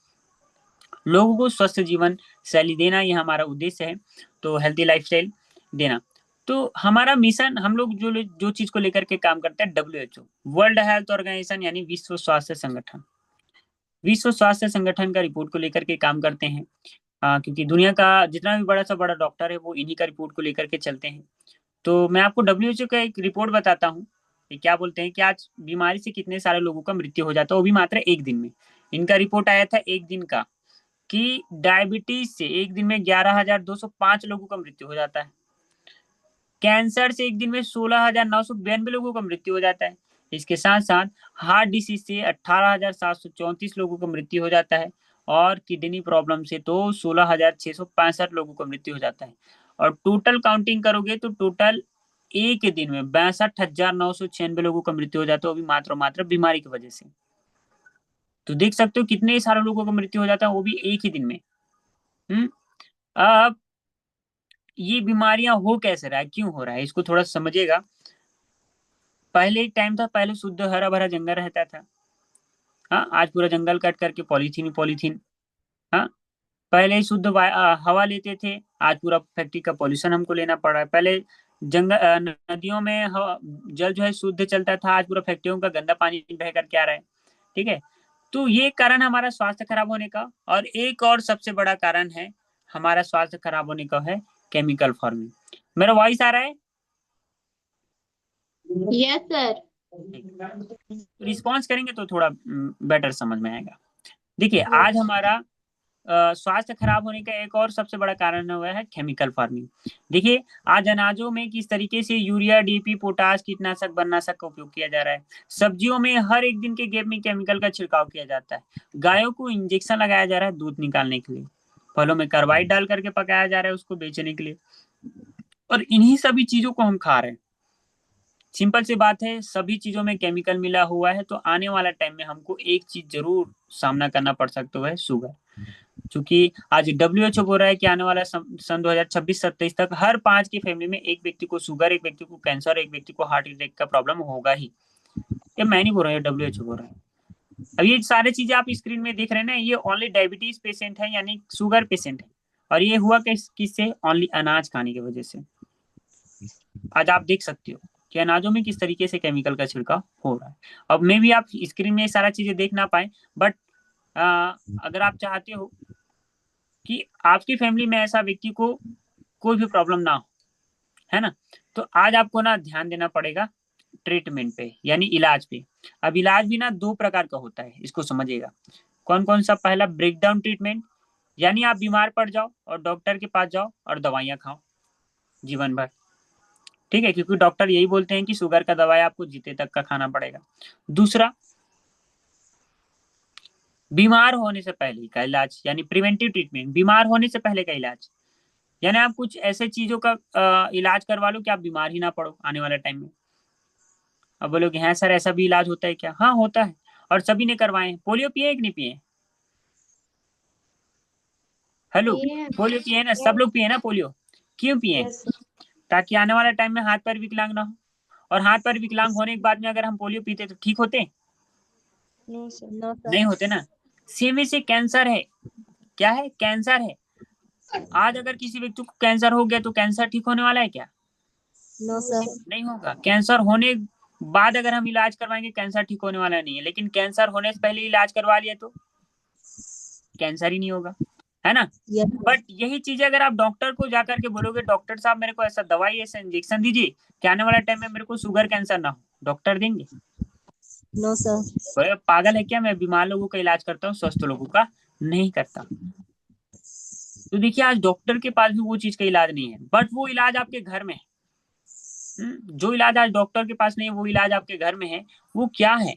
लोगों को स्वस्थ जीवन शैली देना, ये हमारा उद्देश्य है, तो हेल्थी लाइफस्टाइल देना। तो हमारा मिशन, हम लोग जो जो चीज को लेकर के काम करते हैं, WHO वर्ल्ड हेल्थ ऑर्गेनाइजेशन यानी विश्व स्वास्थ्य संगठन, विश्व स्वास्थ्य संगठन का रिपोर्ट को लेकर के काम करते हैं। क्योंकि दुनिया का जितना भी बड़ा सा बड़ा डॉक्टर है वो इन्हीं का रिपोर्ट को लेकर के चलते हैं। तो मैं आपको WHO का एक रिपोर्ट बताता हूँ, ये क्या बोलते हैं कि आज बीमारी से कितने सारे लोगों का मृत्यु हो जाता है, वो भी मात्र एक दिन में। इनका रिपोर्ट आया था एक दिन का, कि डायबिटीज से एक दिन में 11,205 लोगों का मृत्यु हो जाता है, कैंसर से एक दिन में 16,992 लोगों का मृत्यु हो जाता है, इसके साथ साथ हार्ट डिसीज से 18,734 लोगों का मृत्यु हो जाता है, और किडनी प्रॉब्लम से तो 16,665 लोगों का मृत्यु हो जाता है। और टोटल काउंटिंग करोगे तो टोटल एक दिन में 62,996 लोगों का मृत्यु हो जाता है, वो भी मात्र मात्र बीमारी की वजह से। तो देख सकते हो कितने सारे लोगों का मृत्यु हो जाता है, वो भी एक ही दिन में। हम्म, अब ये बीमारियां हो कैसे रहा है, क्यों हो रहा है, इसको थोड़ा समझिएगा। पहले एक टाइम था, पहले शुद्ध हरा भरा जंगल रहता था। हाँ, आज पूरा जंगल कट करके पॉलीथीन ही पॉलीथीन। हाँ, पहले शुद्ध हवा लेते थे, आज पूरा फैक्ट्री का पॉल्यूशन हमको लेना पड़ रहा है। पहले नदियों में जल जो है शुद्ध चलता था, आज पूरा फैक्ट्रियों का गंदा पानी बह करके आ रहा है। ठीक है, तो ये कारण हमारा स्वास्थ्य खराब होने का, और एक और सबसे बड़ा कारण है हमारा स्वास्थ्य खराब होने का है केमिकल फार्मिंग। मेरा वॉइस आ रहा है? Yes sir. रिस्पॉन्स करेंगे तो थोड़ा बेटर समझ में आएगा। देखिए आज हमारा स्वास्थ्य खराब होने का एक और सबसे बड़ा कारण हुआ है केमिकल फार्मिंग। देखिए आज अनाजों में किस तरीके से यूरिया, डीपी, पोटास, कीटनाशक, वननाशक का उपयोग किया जा रहा है। सब्जियों में हर एक दिन के गैप में केमिकल का छिड़काव किया जाता है। गायों को इंजेक्शन लगाया जा रहा है दूध निकालने के लिए। फलों में कार्बाइड डाल करके पकाया जा रहा है उसको बेचने के लिए, और इन्हीं सभी चीजों को हम खा रहे हैं। सिंपल सी बात है, सभी चीजों में केमिकल मिला हुआ है, तो आने वाला टाइम में हमको एक चीज जरूर सामना करना पड़ सकता है, शुगर। क्योंकि आज WHO बोल रहा है कि आने वाला सन 2026-27 तक हर 5 की फैमिली में एक व्यक्ति को शुगर, एक व्यक्ति को कैंसर, एक व्यक्ति को हार्ट अटैक का प्रॉब्लम होगा ही। ये मैं नहीं बोल रहा हूँ, WHO बोल रहा है। अब ये सारी चीजें आप स्क्रीन में देख रहे हैं ना, ये ओनली डायबिटीज पेशेंट है, यानी शुगर पेशेंट है। और ये हुआ किससे? ओनली अनाज खाने की वजह से। आज आप देख सकते हो कि अनाजों में किस तरीके से केमिकल का छिड़काव हो रहा है। अब मे भी आप स्क्रीन में ये सारा चीजें देख ना पाए, बट अगर आप चाहते हो कि आपकी फैमिली में ऐसा व्यक्ति को कोई भी प्रॉब्लम ना हो, है ना, तो आज आपको ना ध्यान देना पड़ेगा ट्रीटमेंट पे, यानी इलाज पे। अब इलाज भी ना दो प्रकार का होता है, इसको समझिएगा। कौन कौन सा? पहला ब्रेकडाउन ट्रीटमेंट, यानी आप बीमार पड़ जाओ और डॉक्टर के पास जाओ और दवाइयां खाओ जीवन भर, ठीक है, क्योंकि डॉक्टर यही बोलते हैं कि शुगर का दवाई आपको जीते तक का खाना पड़ेगा। दूसरा, बीमार होने से पहले का इलाज, यानी प्रिवेंटिव ट्रीटमेंट, बीमार होने से पहले का इलाज। यानी आप कुछ ऐसे चीजों का इलाज करवा लो कि आप बीमार ही ना पड़ो आने वाले टाइम में। अब बोलोगे हाँ सर ऐसा भी इलाज होता है क्या? हाँ होता है, और सभी ने करवाए हैं। पोलियो पिए कि नहीं पिए? हेलो, ये पोलियो पिए ना? सब लोग पिए ना पोलियो? क्यों पिए? यस ताकि आने वाले टाइम में हाथ पैर विकलांग ना हो। और हाथ पैर विकलांग होने के बाद में अगर हम पोलियो पीते तो ठीक होते? नो सर नो नहीं सर होते ना। सेम ऐसे कैंसर है, क्या है? कैंसर है। आज अगर किसी व्यक्ति को कैंसर हो गया तो कैंसर ठीक होने वाला है क्या? नो सर नहीं होगा। कैंसर होने बाद अगर हम इलाज करवाएंगे, कैंसर ठीक होने वाला नहीं है। लेकिन कैंसर होने से पहले इलाज करवा लिया तो कैंसर ही नहीं होगा, है ना। यस बट यही चीजें अगर आप डॉक्टर को जाकर के बोलोगे डॉक्टर साहब मेरे को ऐसा दवाई ऐसा इंजेक्शन दीजिए कि आने वाला टाइम में मेरे को शुगर कैंसर ना हो, डॉक्टर देंगे? नो सर बोले, पागल है क्या? मैं बीमार लोगों का इलाज करता हूँ, स्वस्थ लोगों का नहीं करता। तो देखिए आज डॉक्टर के पास भी वो चीज का इलाज नहीं है, बट वो इलाज आपके घर में है। जो इलाज आज डॉक्टर के पास नहीं है वो इलाज आपके घर में है। वो क्या है?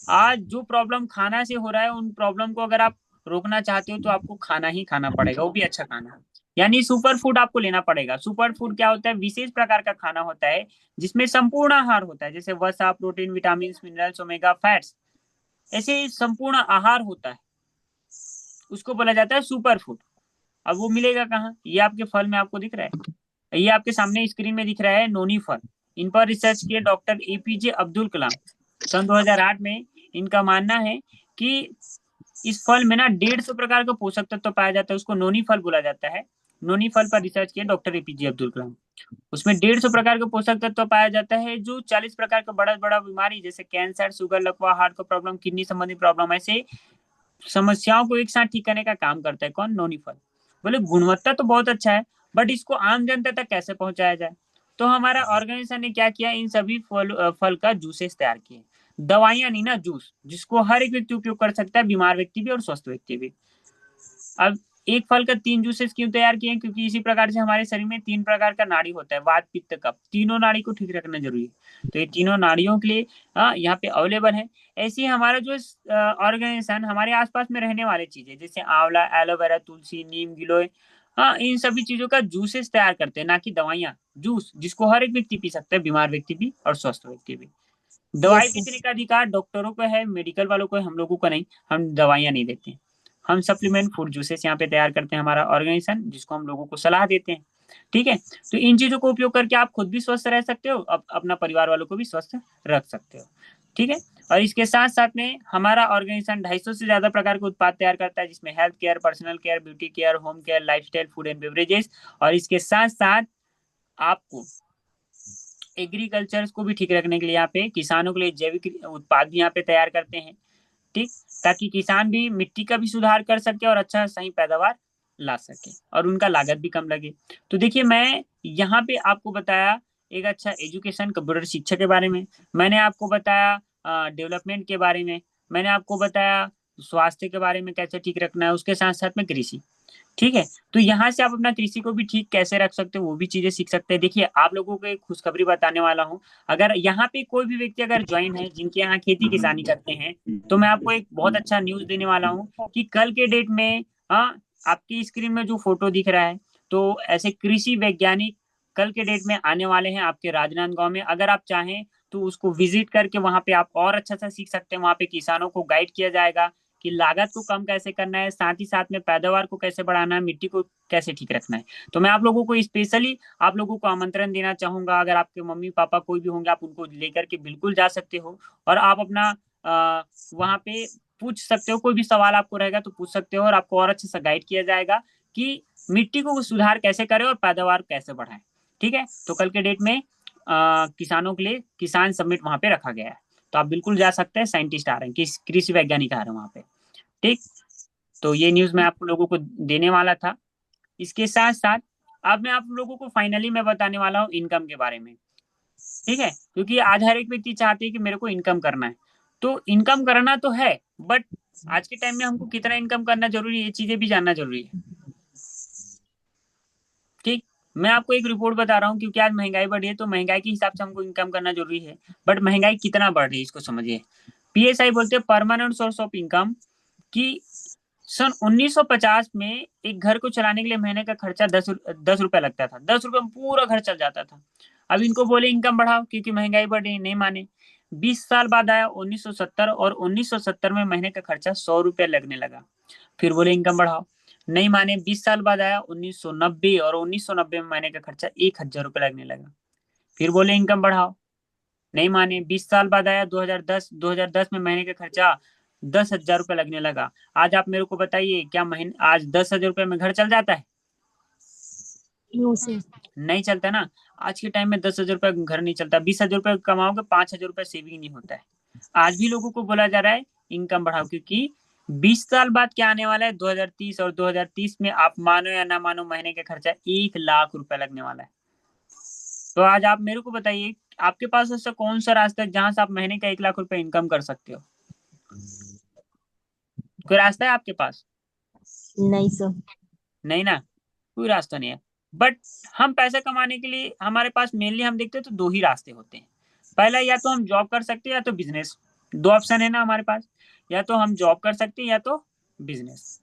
आज जो प्रॉब्लम खाना से हो रहा है, उन प्रॉब्लम को अगर आप रोकना चाहते हो तो आपको खाना ही खाना पड़ेगा, वो भी अच्छा खाना। यानी सुपर फूड आपको लेना पड़ेगा। सुपर फूड क्या होता है? विशेष प्रकार का खाना होता है जिसमें संपूर्ण आहार होता है, जैसे वसा, protein, vitamin, minerals, omega fats, ऐसे संपूर्ण आहार होता है, उसको बोला जाता है सुपर फूड। अब वो मिलेगा कहाँ? ये आपके फल में आपको दिख रहा है, ये आपके सामने स्क्रीन में दिख रहा है, नोनी फल। इन पर रिसर्च किए डॉक्टर एपीजे अब्दुल कलाम सन 2008 में। इनका मानना है कि इस फल में ना 150 प्रकार का पोषक तत्व पाया जाता है, उसको नोनी फल बोला जाता है। नोनी फल पर रिसर्च किया डॉक्टर एपीजे अब्दुल कलाम। उसमें 150 प्रकार के पोषक तत्व पाया जाता है, जो 40 प्रकार का बड़ा बड़ा बीमारी जैसे कैंसर, शुगर, लकवा, हार्ट का प्रॉब्लम, किडनी संबंधी प्रॉब्लम, ऐसे समस्याओं को एक साथ ठीक करने का काम करता है। कौन? नोनी फल। बोले गुणवत्ता तो बहुत अच्छा है, बट इसको आम जनता तक कैसे पहुंचाया जाए? तो हमारा ऑर्गेनाइजेशन ने क्या किया, इन सभी फल का जूसेस तैयार किए। दवाइयां नहीं ना, जूस, जिसको हर एक व्यक्ति उपयोग कर सकता है, बीमार व्यक्ति भी और स्वस्थ व्यक्ति भी। अब एक फल का 3 जूसेस क्यों तैयार किए? क्योंकि इसी प्रकार से हमारे शरीर में 3 प्रकार का नाड़ी होता है, वात, पित्त, कफ, तीनों नाड़ी को ठीक रखना जरूरी है। तो ये तीनों नाड़ियों के लिए यहाँ पे अवेलेबल है। ऐसे ही हमारा जो ऑर्गेनाइजेशन हमारे आसपास में रहने वाली चीजें जैसे आंवला, एलोवेरा, तुलसी, नीम, गिलोय, इन सभी चीजों का जूसेस तैयार करते हैं, ना कि दवाइयाँ। जूस जिसको हर एक व्यक्ति पी सकता है, बीमार व्यक्ति भी और स्वस्थ व्यक्ति भी। दवाई यस बेचने का अधिकार डॉक्टरों को है, मेडिकल वालों को है, हम लोगों को नहीं। हम दवाइयाँ नहीं देते हैं। हम सप्लीमेंट फूड जूसेस यहाँ पे तैयार करते हैं, हमारा ऑर्गेनाइजेशन, जिसको हम लोगों को सलाह देते हैं। ठीक है, तो इन चीजों को उपयोग करके आप खुद भी स्वस्थ रह सकते हो, अपना परिवार वालों को भी स्वस्थ रख सकते हो। ठीक है, और इसके साथ साथ में हमारा ऑर्गेनाइजेशन 250 से ज्यादा प्रकार के उत्पाद तैयार करता है, जिसमें health care, personal care, beauty care, home care, lifestyle, food and beverages. और इसके साथ साथ आपको एग्रीकल्चर को भी ठीक रखने के लिए यहाँ पे किसानों के लिए जैविक उत्पाद भी यहाँ पे तैयार करते हैं। ठीक, ताकि किसान भी मिट्टी का भी सुधार कर सके और अच्छा सही पैदावार ला सके और उनका लागत भी कम लगे। तो देखिए मैं यहाँ पे आपको बताया एक अच्छा एजुकेशन, कंप्यूटर शिक्षा के बारे में। मैंने आपको बताया डेवलपमेंट के बारे में। मैंने आपको बताया स्वास्थ्य के बारे में, कैसे ठीक रखना है, उसके साथ साथ में कृषि। ठीक है, तो यहाँ से आप अपना कृषि को भी ठीक कैसे रख सकते हो, वो भी चीजें सीख सकते हैं। देखिए आप लोगों को एक खुशखबरी बताने वाला हूँ। अगर यहाँ पे कोई भी व्यक्ति अगर ज्वाइन है जिनके यहाँ खेती किसानी करते हैं, तो मैं आपको एक बहुत अच्छा न्यूज देने वाला हूँ कि कल के डेट में, हाँ, आपकी स्क्रीन में जो फोटो दिख रहा है, तो ऐसे कृषि वैज्ञानिक कल के डेट में आने वाले हैं आपके राजनांदगांव में। अगर आप चाहें तो उसको विजिट करके वहां पे आप और अच्छा सा सीख सकते हैं। वहां पे किसानों को गाइड किया जाएगा कि लागत को कम कैसे करना है, साथ ही साथ में पैदावार को कैसे बढ़ाना है, मिट्टी को कैसे ठीक रखना है। तो मैं आप लोगों को स्पेशली आप लोगों को आमंत्रण देना चाहूंगा। अगर आपके मम्मी पापा कोई भी होंगे, आप उनको लेकर के बिल्कुल जा सकते हो और आप अपना वहां पे पूछ सकते हो, कोई भी सवाल आपको रहेगा तो पूछ सकते हो, और आपको और अच्छे से गाइड किया जाएगा कि मिट्टी को सुधार कैसे करें और पैदावार कैसे बढ़ाएं। ठीक है, तो कल के डेट में किसानों के लिए किसान समिट वहां पे रखा गया है, तो आप बिल्कुल जा सकते हैं। साइंटिस्ट आ रहे हैं, कृषि वैज्ञानिक आ रहे हैं वहां पे। ठीक, तो ये न्यूज मैं आप लोगों को देने वाला था। इसके साथ साथ अब मैं आप लोगों को फाइनली मैं बताने वाला हूँ इनकम के बारे में। ठीक है, क्योंकि आज हर एक व्यक्ति चाहते हैं कि मेरे को इनकम करना है, तो इनकम करना तो है, बट आज के टाइम में हमको कितना इनकम करना जरूरी है, ये चीजें भी जानना जरूरी है। ठीक, मैं आपको एक रिपोर्ट बता रहा हूँ, क्योंकि आज महंगाई बढ़ी है, तो महंगाई के हिसाब से हमको इनकम करना जरूरी है, बट महंगाई कितना बढ़ रही है इसको समझिए। पीएसआई बोलते हैं परमानेंट सोर्स ऑफ इनकम, कि सन 1950 में एक घर को चलाने के लिए महीने का खर्चा 10 रुपया लगता था। 10 रुपये में पूरा घर चल जाता था। अब इनको बोले इनकम बढ़ाओ क्योंकि महंगाई बढ़ रही, नहीं माने। 20 साल बाद आया 1970, और 1970 में महीने का खर्चा 100 रुपया लगने लगा। फिर बोले इनकम बढ़ाओ, नहीं माने। 20 साल बाद आया 1990, और 1990 में महीने का खर्चा 1,000 रुपया लगने लगा। फिर बोले इनकम बढ़ाओ, नहीं माने। 20 साल बाद आया 2010, 2010 में महीने का खर्चा 10,000 रुपया लगने लगा। आज आप मेरे को बताइए, क्या महीने आज 10,000 रुपये में घर चल जाता है? No sir. नहीं चलता ना। आज के टाइम में 10,000 रुपये घर नहीं चलता। 20,000 रुपये कमाओगे, 5,000 रुपये सेविंग नहीं होता है। आज भी लोगों को बोला जा रहा है इनकम बढ़ाओ, क्योंकि 20 साल बाद क्या आने वाला है, 2030, और 2030 में आप मानो या ना मानो महीने का खर्चा 1,00,000 रुपया लगने वाला है। तो आज आप मेरे को बताइए, आपके पास ऐसा कौन सा रास्ता है जहां से आप महीने का 1,00,000 रुपया इनकम कर सकते हो? कोई रास्ता है आपके पास? नहीं सर। नहीं ना, कोई रास्ता नहीं है। बट हम पैसा कमाने के लिए हमारे पास मेनली हम देखते हैं तो दो ही रास्ते होते हैं। पहला, या तो हम जॉब कर सकते हैं या तो बिजनेस। दो ऑप्शन है ना हमारे पास, या तो हम जॉब कर सकते हैं या तो बिजनेस।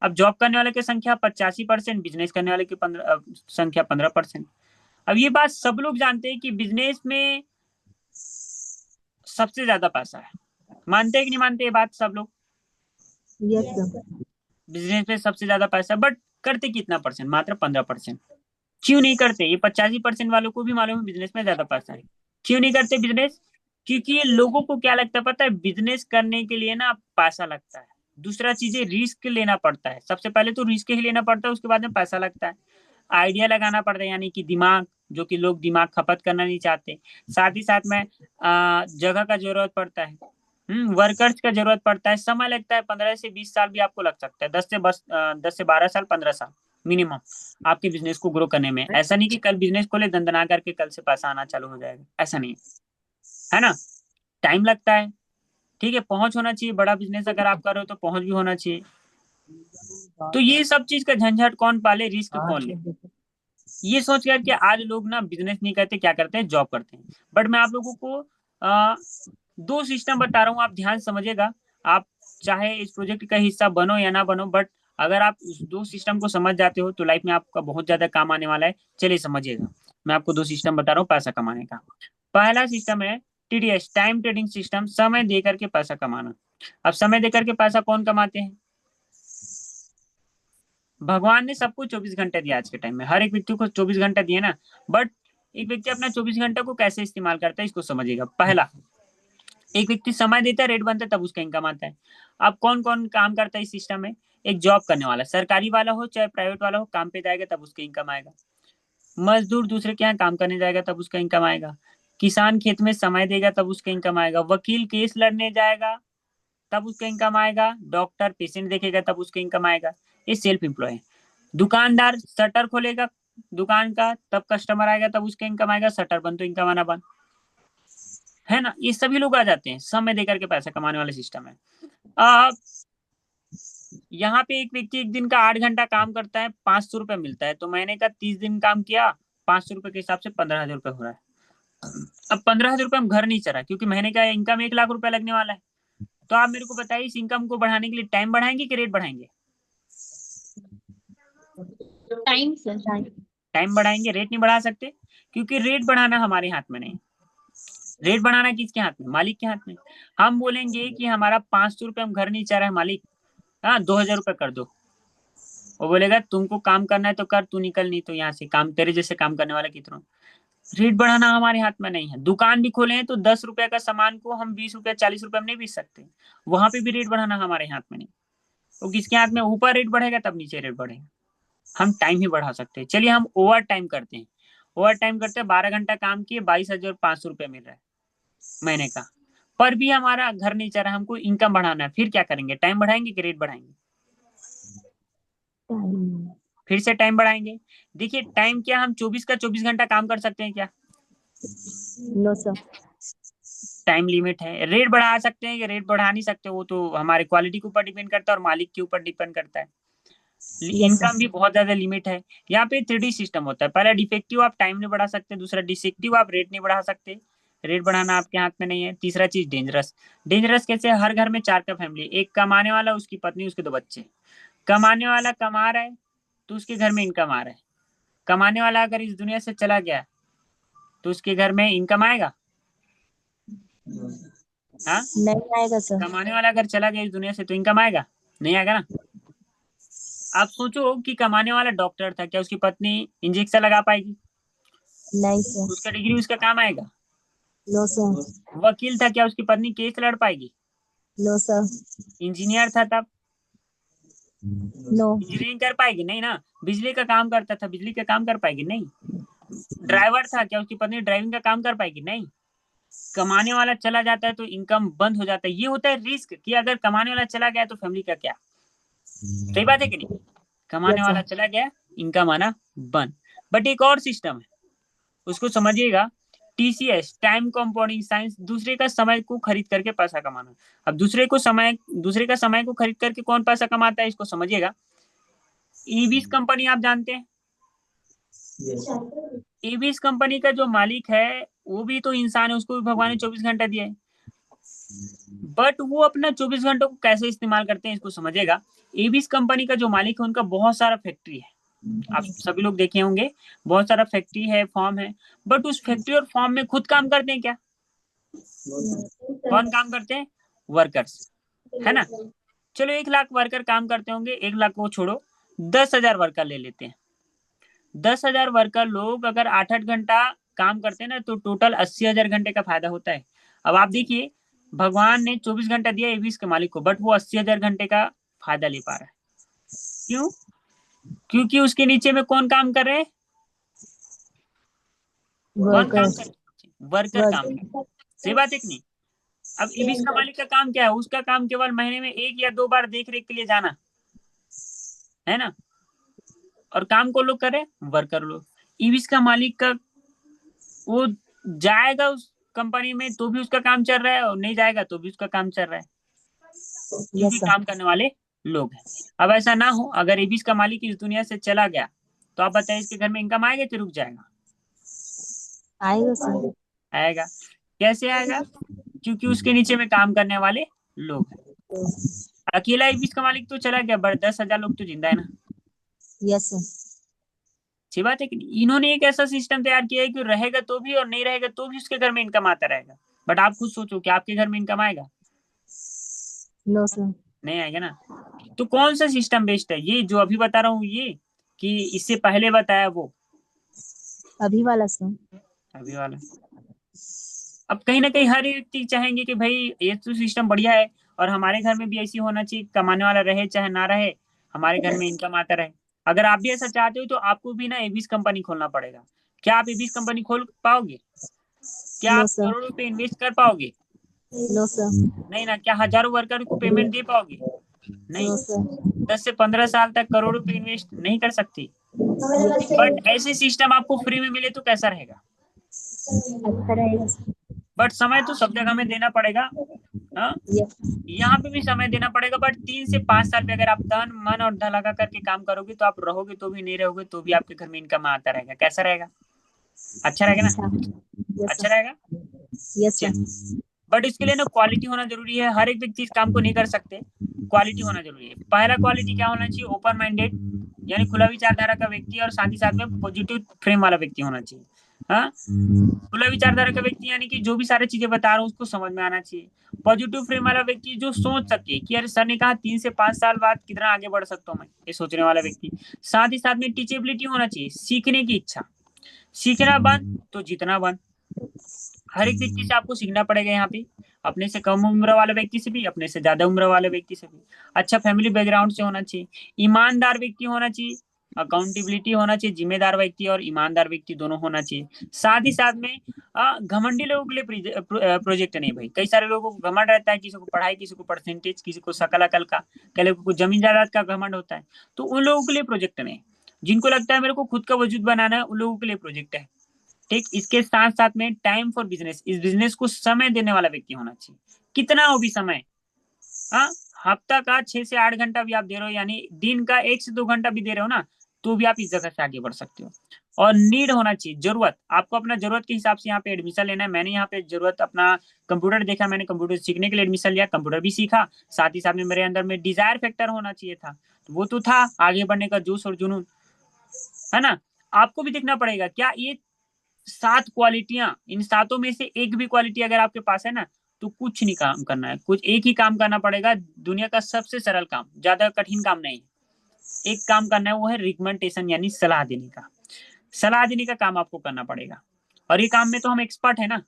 अब जॉब करने वाले की संख्या 85%, बिजनेस करने वाले की संख्या 15%। अब ये बात सब लोग जानते हैं कि बिजनेस में सबसे ज्यादा पैसा है। मानते हैं कि नहीं मानते ये बात सब लोग? Yes sir. बिजनेस में सबसे ज्यादा पैसा, बट करते कितना परसेंट? मात्र 15%। क्यों नहीं करते? ये 85% वालों को भी मालूम है बिजनेस में ज्यादा पैसा है। क्यों नहीं करते बिजनेस? क्योंकि लोगों को क्या लगता है पता है, बिजनेस करने के लिए ना पैसा लगता है। दूसरा चीजें रिस्क लेना पड़ता है। सबसे पहले तो रिस्क ही लेना पड़ता है, उसके बाद में पैसा लगता है। आइडिया लगाना पड़ता है, यानी कि दिमाग, जो कि लोग दिमाग खपत करना नहीं चाहते। साथ ही साथ में जगह का जरूरत पड़ता है, वर्कर्स का जरूरत पड़ता है। समय लगता है, 15 से 20 साल भी आपको लग सकता है। 10 से 12 साल, 15 साल मिनिमम आपके बिजनेस को ग्रो करने में। ऐसा नहीं कि कल बिजनेस खोले दंदना करके कल से पैसा आना चालू हो जाएगा, ऐसा नहीं है ना। टाइम लगता है। ठीक है, पहुंच होना चाहिए। बड़ा बिजनेस अगर आप कर रहे हो तो पहुंच भी होना चाहिए। तो ये सब चीज का झंझट कौन पाले, रिस्क कौन ले, ये सोच कर के आज लोग ना बिजनेस नहीं करते, क्या करते हैं, जॉब करते हैं। बट मैं आप लोगों को आ, दो सिस्टम बता रहा हूँ, आप ध्यान समझिएगा। आप चाहे इस प्रोजेक्ट का हिस्सा बनो या ना बनो, बट अगर आप उस दो सिस्टम को समझ जाते हो तो लाइफ में आपका बहुत ज्यादा काम आने वाला है। चलिए समझिएगा, मैं आपको दो सिस्टम बता रहा हूँ पैसा कमाने का। पहला सिस्टम है टीडीएस, टाइम ट्रेडिंग सिस्टम, समय दे करके पैसा कमाना। अब समय दे करके पैसा कौन कमाते हैं? भगवान ने सबको 24 घंटे दिया आज के टाइम में, हर एक व्यक्ति को 24 घंटा दिए ना। बट एक व्यक्ति अपना 24 घंटा को कैसे इस्तेमाल करता है इसको समझिएगा। पहला, एक व्यक्ति समय देता है, रेट बनता है, तब उसका इनकम आता है। अब कौन कौन काम करता है इस सिस्टम में? एक जॉब करने वाला, सरकारी वाला हो चाहे प्राइवेट वाला हो, काम पे जाएगा तब उसका इनकम आएगा। मजदूर दूसरे के यहाँ काम करने जाएगा तब उसका इनकम आएगा। किसान खेत में समय देगा तब उसका इनकम आएगा। वकील केस लड़ने जाएगा तब उसका इनकम आएगा। डॉक्टर पेशेंट देखेगा तब उसका इनकम आएगा। ये सेल्फ एम्प्लॉय है। दुकानदार शटर खोलेगा दुकान का, तब कस्टमर आएगा तब उसका इनकम आएगा। शटर बंद तो इनकम आना बंद, है ना। ये सभी लोग आ जाते हैं, समय देकर के पैसा कमाने वाले सिस्टम है। अब यहाँ पे एक व्यक्ति एक दिन का 8 घंटा काम करता है, 500 रुपये मिलता है, तो महीने का 30 दिन काम किया, 500 रुपये के हिसाब से 15,000 रुपये हो रहा है। अब 15,000 रुपये हम घर नहीं चला, क्योंकि महीने का इनकम 1,00,000 रुपया लगने वाला है। तो आप मेरे को बताइए, इस इनकम को बढ़ाने के लिए टाइम बढ़ाएंगे कि रेट बढ़ाएंगे? Time sir. टाइम बढ़ाएंगे, रेट नहीं बढ़ा सकते, क्योंकि रेट बढ़ाना हमारे हाथ में नहीं। रेट बढ़ाना किसके हाथ में? मालिक के हाथ में। हम बोलेंगे कि हमारा 500 रुपये हम घर नहीं चाह रहा है मालिक, हाँ 2,000 रुपये कर दो। वो बोलेगा तुमको काम करना है तो कर, तू निकल, नहीं तो यहाँ से। काम तेरे जैसे काम करने वाला कितना। रेट बढ़ाना हमारे हाथ में नहीं है। दुकान भी खोले हैं तो 10 रुपए का सामान को हम 20 रुपए 40 रुपए में नहीं बेच सकते, वहां पे भी रेट बढ़ाना हमारे हाथ में नहीं। तो किसके हाथ में, ऊपर रेट बढ़ेगा तब नीचे रेट बढ़ेगा। हम टाइम ही बढ़ा सकते हैं। चलिए हम ओवर टाइम करते हैं। ओवर टाइम करते हैं, 12 घंटा काम किए, 22,500 रुपये मिल रहा है महीने का, पर भी हमारा घर नहीं चल रहा, हमको इनकम बढ़ाना है, फिर क्या करेंगे, टाइम बढ़ाएंगे कि रेट बढ़ाएंगे? टाइम। फिर से टाइम बढ़ाएंगे। देखिए टाइम क्या, हम 24 का 24 घंटा काम कर सकते हैं क्या? No sir. टाइम लिमिट है। रेट बढ़ा सकते हैं, ये रेट बढ़ा नहीं सकते, वो तो हमारे क्वालिटी के ऊपर डिपेंड करता है और मालिक के ऊपर डिपेंड करता है। यस इनकम भी सर। बहुत ज्यादा लिमिट है। यहाँ पे 3D सिस्टम होता है, पहला डिफेक्टिव आप टाइम नहीं बढ़ा सकते, दूसरा डिसेक्टिव आप रेट नहीं बढ़ा सकते, रेट बढ़ाना आपके हाथ में नहीं है। तीसरा चीज डेंजरस। डेंजरस कैसे, हर घर में 4 का फैमिली, एक कमाने वाला, उसकी पत्नी, उसके 2 बच्चे। कमाने वाला कमा रहा है तो उसके घर में इनकम आ रहा है। कमाने वाला अगर इस दुनिया से चला गया तो उसके घर में इनकम आएगा? हाँ, नहीं आएगा सर। कमाने वाला अगर चला गया इस दुनिया से तो इनकम आएगा? नहीं आएगा ना। आप सोचो कि कमाने वाला डॉक्टर था, क्या उसकी पत्नी इंजेक्शन लगा पाएगी? नहीं सर। उसका डिग्री उसका काम आएगा? No sir. वकील था, क्या उसकी पत्नी केस लड़ पाएगी? No sir. इंजीनियर था तब नो। इंजीनियरिंग कर पाएगी? नहीं ना। बिजली का काम करता था, बिजली का काम कर पाएगी? नहीं। ड्राइवर था, क्या उसकी पत्नी ड्राइविंग का काम कर पाएगी? नहीं। कमाने वाला चला जाता है तो इनकम बंद हो जाता है। ये होता है रिस्क कि अगर कमाने वाला चला गया तो फैमिली का क्या। सही बात है कि नहीं? कमाने यस वाला सर। चला गया, इनकम आना बंद। बट एक और सिस्टम है, उसको समझिएगा। TCS, टाइम कंपाउंडिंग साइंस, दूसरे का समय को खरीद करके पैसा कमाना। अब दूसरे का समय को खरीद करके कौन पैसा कमाता है, इसको समझिएगा। एबीस कंपनी आप जानते हैं? एबीस कंपनी का जो मालिक है वो भी तो इंसान है, उसको भी भगवान ने 24 घंटा दिया है। बट वो अपना 24 घंटों को कैसे इस्तेमाल करते हैं, इसको समझिएगा। एबीस कंपनी का जो मालिक है उनका बहुत सारा फैक्ट्री है, आप सभी लोग देखे होंगे, बहुत सारा फैक्ट्री है, फॉर्म है। बट उस फैक्ट्री और फॉर्म में खुद काम करते हैं क्या? कौन काम करते हैं? वर्कर्स, है ना। चलो 1 लाख वर्कर काम करते होंगे, 1 लाख को छोड़ो, 10,000 वर्कर ले लेते हैं। 10,000 वर्कर लोग अगर 8-8 घंटा काम करते हैं ना तो टोटल 80,000 घंटे का फायदा होता है। अब आप देखिए, भगवान ने 24 घंटा दिया एबीस के मालिक को, बट वो 80,000 घंटे का फायदा ले पा रहा है। क्यों? क्योंकि उसके नीचे में कौन काम कर रहे हैं? कौन काम कर वर्कर्स। रहे हैं? वर्कर काम कर रहे हैं। वर्क। सही बात है कि नहीं? अब एबीस का मालिक का काम क्या है? उसका काम केवल महीने में 1 या 2 बार देख रेख के लिए जाना है ना। और काम को लोग करे, वर्कर लोग। ईविस का मालिक का, वो जाएगा उस कंपनी में तो भी उसका काम चल रहा है, और नहीं जाएगा तो भी उसका काम चल रहा है, क्योंकि यस सर। काम करने वाले लोग हैं। अब ऐसा ना हो, अगर एबीस का मालिक इस दुनिया से चला गया तो आप बताइए इसके घर में इनकम आएगा कि रुक जाएगा? आएगा सर। आएगा। कैसे आएगा? क्योंकि उसके नीचे में काम करने वाले लोग हैं। अकेला एबीस का मालिक तो चला गया, बट 10,000 लोग तो जिंदा है ना। Yes sir. अच्छी बात है कि नहीं? इन्होंने एक ऐसा सिस्टम तैयार किया है कि रहेगा तो भी और नहीं रहेगा तो भी उसके घर में इनकम आता रहेगा। बट आप खुद सोचो कि आपके घर में इनकम आएगा? No sir. नहीं आएगा ना। तो कौन सा सिस्टम बेस्ट है, ये जो अभी बता रहा हूँ ये, कि इससे पहले बताया वो? अभी वाला सर। अभी वाला। अब कहीं ना कहीं हर एक व्यक्ति चाहेंगे कि भाई ये तो सिस्टम बढ़िया है और हमारे घर में भी ऐसी होना चाहिए, कमाने वाला रहे चाहे ना रहे, हमारे घर में इनकम आता रहे। अगर आप भी ऐसा चाहते हो तो आपको भी ना एबीस कंपनी खोलना पड़ेगा। क्या आप एबीस कंपनी खोल पाओगे? क्या नो आप सर। करोड़ों रुपए इन्वेस्ट कर पाओगे? No sir. नहीं ना। क्या हजारों वर्कर को पेमेंट दे पाओगे? नहीं। No sir. 10 से 15 साल तक करोड़ों रुपए इन्वेस्ट नहीं कर सकती। बट ऐसे सिस्टम आपको फ्री में मिले तो कैसा रहेगा? अच्छा रहेगा सर। बट समय तो सब जगह में देना पड़ेगा। हाँ, यस। यहाँ पे भी समय देना पड़ेगा, बट 3 से 5 साल पे अगर आप तन मन और धन लगा करके काम करोगे तो आप रहोगे तो भी, नहीं रहोगे तो भी आपके घर में इनकम आता रहेगा। कैसा रहेगा? अच्छा रहेगा ना। अच्छा। यस अच्छा सर। रहेगा। यस चलिए, सर। बट इसके लिए ना क्वालिटी होना जरूरी है, हर एक व्यक्ति इस काम को नहीं कर सकते। क्वालिटी होना जरूरी है। पहला क्वालिटी क्या होना चाहिए? ओपन माइंडेड, यानी खुला विचारधारा का व्यक्ति, और साथ ही साथ में पॉजिटिव फ्रेम वाला व्यक्ति होना चाहिए। हाँ, खुला विचारधारा का व्यक्ति यानी कि जो भी सारी चीजें बता रहा हूँ उसको समझ में आना चाहिए। पॉजिटिव फ्रेम वाला व्यक्ति जो सोच सके कि अरे सर ने कहा 3 से 5 साल बाद कितना आगे बढ़ सकता हूँ मैं, ये सोचने वाला व्यक्ति। साथ ही साथ में टीचेबिलिटी होना चाहिए, सीखने की इच्छा। सीखना बंद तो जीतना बंद। हर एक व्यक्ति से आपको सीखना पड़ेगा यहाँ पे, अपने से कम उम्र वाले व्यक्ति से भी, अपने से ज्यादा उम्र वाले व्यक्ति से भी। अच्छा फैमिली बैकग्राउंड से होना चाहिए, ईमानदार व्यक्ति होना चाहिए, अकाउंटेबिलिटी होना चाहिए, जिम्मेदार व्यक्ति और ईमानदार व्यक्ति दोनों होना चाहिए। साथ ही साथ में घमंडी लोगों के लिए प्रोजेक्ट नहीं भाई। कई सारे लोगों को घमंड रहता है, किसी को पढ़ाई, किसी को परसेंटेज, किसी को शकल अकल का, कई लोगों को जमीन जायदाद का घमंड होता है। तो उन लोगों के लिए प्रोजेक्ट नहीं। जिनको लगता है मेरे को खुद का वजूद बनाना है, उन लोगों के लिए प्रोजेक्ट है। ठीक, इसके साथ साथ में टाइम फॉर बिजनेस, इस बिजनेस को समय देने वाला व्यक्ति होना चाहिए। कितना हो भी समय, हाँ, हफ्ता का 6 से 8 घंटा भी आप दे रहे हो, यानी दिन का 1 से 2 घंटा भी दे रहे हो ना, तो भी आप इस जगह से आगे बढ़ सकते हो। और नीड होना चाहिए, जरूरत, आपको अपना जरूरत के हिसाब से यहाँ पे एडमिशन लेना है। मैंने यहाँ पे जरूरत अपना कंप्यूटर देखा, मैंने कंप्यूटर सीखने के लिए एडमिशन लिया, कंप्यूटर भी सीखा। साथ ही साथ में मेरे अंदर में डिजायर फैक्टर होना चाहिए था, तो वो तो था, आगे बढ़ने का जोश और जुनून, है ना। आपको भी देखना पड़ेगा क्या ये 7 क्वालिटियां, इन 7 में से एक भी क्वालिटी अगर आपके पास है ना, तो कुछ नहीं काम करना है, कुछ एक ही काम करना पड़ेगा, दुनिया का सबसे सरल काम, ज्यादा कठिन काम नहीं। एक काम करना है, वो है रिकमेंडेशन, यानी सलाह देने का। सलाह देने का काम आपको करना पड़ेगा, और ये काम में तो हम एक्सपर्ट है ना।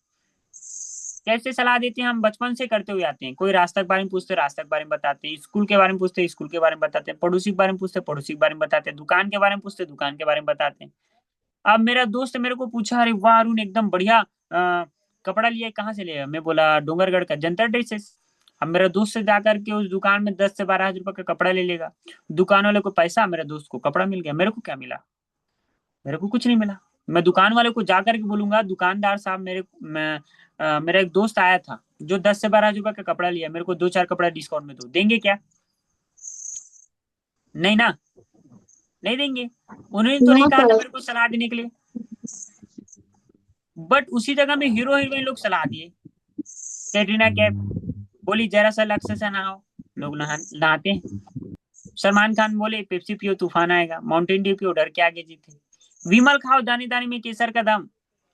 कैसे सलाह देते हैं, हम बचपन से करते हुए आते हैं। कोई रास्ता के बारे में पूछते, रास्ता के बारे में बताते हैं, स्कूल के बारे में पूछते, स्कूल के बारे में बताते हैं, पड़ोसी के बारे में पूछते, पड़ोसी के बारे में बताते हैं, दुकान के बारे में पूछते, दुकान के बारे में बताते हैं। अब मेरा दोस्त मेरे को पूछा, अरे वाह अरुण एकदम बढ़िया कपड़ा लिया, कहाँ से लिया? मैं बोला डोंगरगढ़ का जनता ड्रेसेस। अब मेरा दोस्त से जाकर के उस दुकान में 10 से 12 हज़ार रुपए का कपड़ा ले लेगा। दुकान वाले को पैसा, मेरे दोस्त को कपड़ा मिल गया। मेरे को क्या मिला? मेरे को कुछ नहीं मिला। मैं दुकान वाले को जाकर के बोलूंगा, दुकानदार साहब मेरा एक दोस्त आया था जो 10 से 12 हज़ार रुपए का कपड़ा लिया, मेरे को 2-4 कपड़ा डिस्काउंट में दो, देंगे क्या? नहीं ना, नहीं देंगे। उन्होंने तो नहीं नो कहा था सर। मेरे को सलाह देने के लिए, बट उसी जगह में हीरो हीरोइन लोग सलाह दिए। कैटरीना कैफ बोली जरा सा लक्ष्य से नहाओ, लोग नहाते हैं। सलमान खान बोले पेप्सी पियो तूफान आएगा, माउंटेन ड्यू पियो डर के आगे जीते। विमल खाओ दानी दानी में केसर का दम,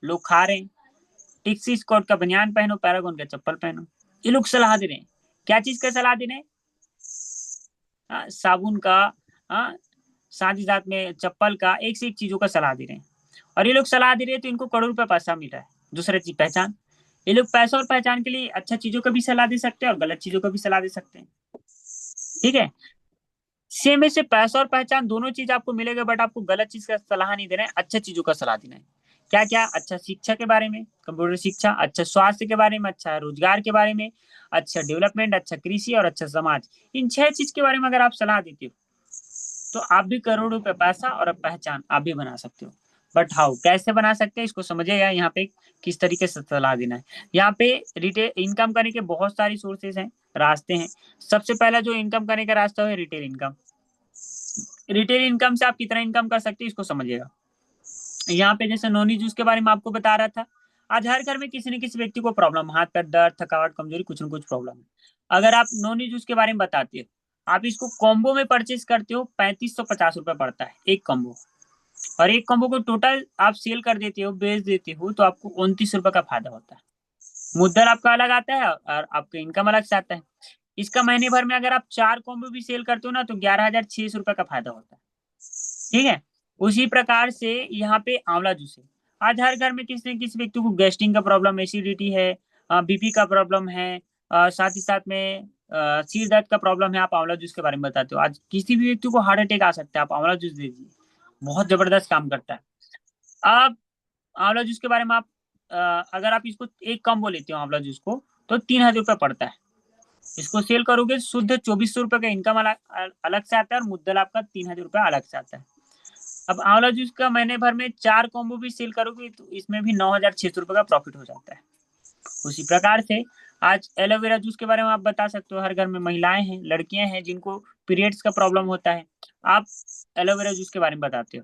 लोग खा रहे हैं। टिक्सी स्कॉट का बनियान पहनो, पैरागॉन का चप्पल पहनो। ये लोग सलाह दे रहे हैं। क्या चीज का सलाह दे रहे हैं? साबुन का, हाँ, साथ ही साथ में चप्पल का, एक से एक चीजों का सलाह दे रहे हैं। और ये लोग सलाह दे रहे हैं तो इनको करोड़ रुपए पैसा मिल रहा है। दूसरा चीज पहचान, ये लोग पैसा और पहचान के लिए अच्छा चीजों का भी सलाह दे सकते हैं और गलत चीजों का भी सलाह दे सकते हैं। ठीक है, सेम में से पैसा और पहचान दोनों चीज आपको मिलेगा, बट आपको गलत चीज का सलाह नहीं देना है, अच्छा चीजों का सलाह देना है। क्या क्या? अच्छा शिक्षा के बारे में, कंप्यूटर शिक्षा, अच्छा स्वास्थ्य के बारे में, अच्छा रोजगार के बारे में, अच्छा डेवलपमेंट, अच्छा कृषि और अच्छा समाज। इन 6 चीज के बारे में अगर आप सलाह देते हो, तो आप भी करोड़ों रुपए पैसा और पहचान आप भी बना सकते हो। बट हाउ, कैसे बना सकते हैं, इसको समझिएगा यहाँ पे किस तरीके से सलाह देना है। यहाँ पे रिटेल इनकम करने के बहुत सारी सोर्सेस हैं, रास्ते हैं। सबसे पहला जो इनकम करने का रास्ता है रिटेल इनकम। रिटेल इनकम से आप कितना इनकम कर सकते हैं, इसको समझिएगा। यहाँ पे जैसे नोनी जूस के बारे में आपको बता रहा था, आज हर घर में किसी न किसी व्यक्ति को प्रॉब्लम, हाथ पैर दर्द, थकावट, कमजोरी, कुछ न कुछ प्रॉब्लम है। अगर आप नोनी जूस के बारे में बताते हो, आप इसको कॉम्बो में परचेज करते हो, 3550 रुपए पड़ता है एक कॉम्बो। और एक कॉम्बो को टोटल आप सेल कर देते हो, बेच देते हो, तो आपको 29 रुपए का फायदा होता है। मुद्दल आपका अलग आता है और आपका इनकम अलग से आता है। इसका महीने भर में अगर आप 4 कॉम्बो भी सेल करते हो ना, तो 11,600 रुपए का फायदा होता है। ठीक है, उसी प्रकार से यहाँ पे आंवला जूस है। आज हर घर में किसी न किसी व्यक्ति को गैस्ट्रिक का प्रॉब्लम, एसिडिटी है, बीपी का प्रॉब्लम है, साथ ही साथ में सिर दर्द का प्रॉब्लम है। आप आंवला जूस के बारे में बताते हो, आज किसी भी व्यक्ति को हार्ट अटैक आ सकता है, आप आंवला जूस दे दीजिए, बहुत जबरदस्त काम करता है। आप आंवला जूस के बारे में आप अगर आप इसको एक कॉम्बो लेते हो आंवला जूस को, तो 3,000 रुपये पड़ता है। इसको सेल करोगे शुद्ध 2400 रुपये का इनकम अलग अलग से आता है, और मुद्दल आपका 3,000 रुपये अलग से आता है। अब आंवला जूस का महीने भर में 4 कॉम्बो भी सेल करोगे, तो इसमें भी 9,600 रुपये का प्रॉफिट हो जाता है। उसी प्रकार से आज एलोवेरा जूस के बारे में आप बता सकते हो। हर घर में महिलाएं हैं, लड़कियां हैं जिनको पीरियड्स का प्रॉब्लम होता है, आप एलोवेरा जूस के बारे में बताते हो।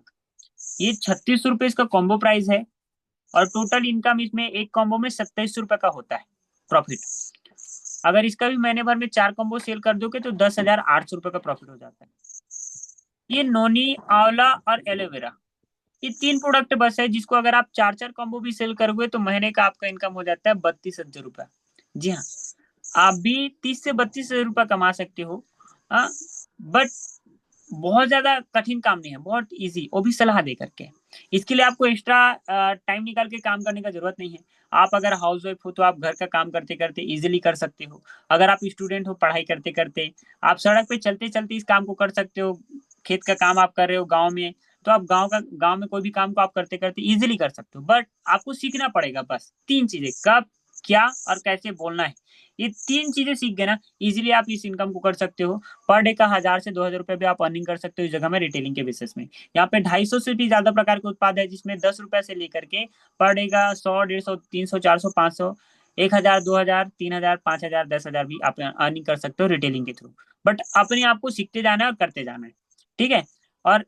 ये 36 रुपये इसका कॉम्बो प्राइस है, और टोटल इनकम इसमें एक कॉम्बो में 2700 रुपये का होता है प्रॉफिट। अगर इसका भी महीने भर में 4 कॉम्बो सेल कर दोगे, तो 10,800 रुपये का प्रॉफिट हो जाता है। ये नोनी, आंवला और एलोवेरा, ये 3 प्रोडक्ट बस है, जिसको अगर आप 4-4 कॉम्बो भी सेल करोगे, तो महीने का आपका इनकम हो जाता है 32,000 रुपया। जी हाँ, आप भी 30 से 32 हजार रुपया कमा सकते हो। बट बहुत ज्यादा कठिन काम नहीं है, बहुत इजी, वो भी सलाह दे करके। इसके लिए आपको एक्स्ट्रा टाइम निकाल के काम करने का जरूरत नहीं है। आप अगर हाउस वाइफ हो तो आप घर का काम करते करते इजिली कर सकते हो। अगर आप स्टूडेंट हो पढ़ाई करते करते, आप सड़क पे चलते चलते इस काम को कर सकते हो। खेत का काम आप कर रहे हो गाँव में, तो आप गाँव में कोई भी काम को आप करते करते इजिली कर सकते हो। बट आपको सीखना पड़ेगा बस 3 चीजें, कब, क्या और कैसे बोलना है। ये 3 चीजें सीख गए ना, इजिली आप इस इनकम को कर सकते हो। पर डे का 1000 से 2000 रुपए भी आप अर्निंग कर सकते हो इस जगह में, रिटेलिंग के बेसिस में। यहाँ पे 250 से भी ज्यादा प्रकार के उत्पाद है, जिसमें 10 रुपए से लेकर के पर डे का 100, 150, 300, 400, 500, 1000, 2000, 3000, 5000, 10,000 भी आप अर्निंग कर सकते हो रिटेलिंग के थ्रू। बट अपने आप को सीखते जाना है और करते जाना है, ठीक है। और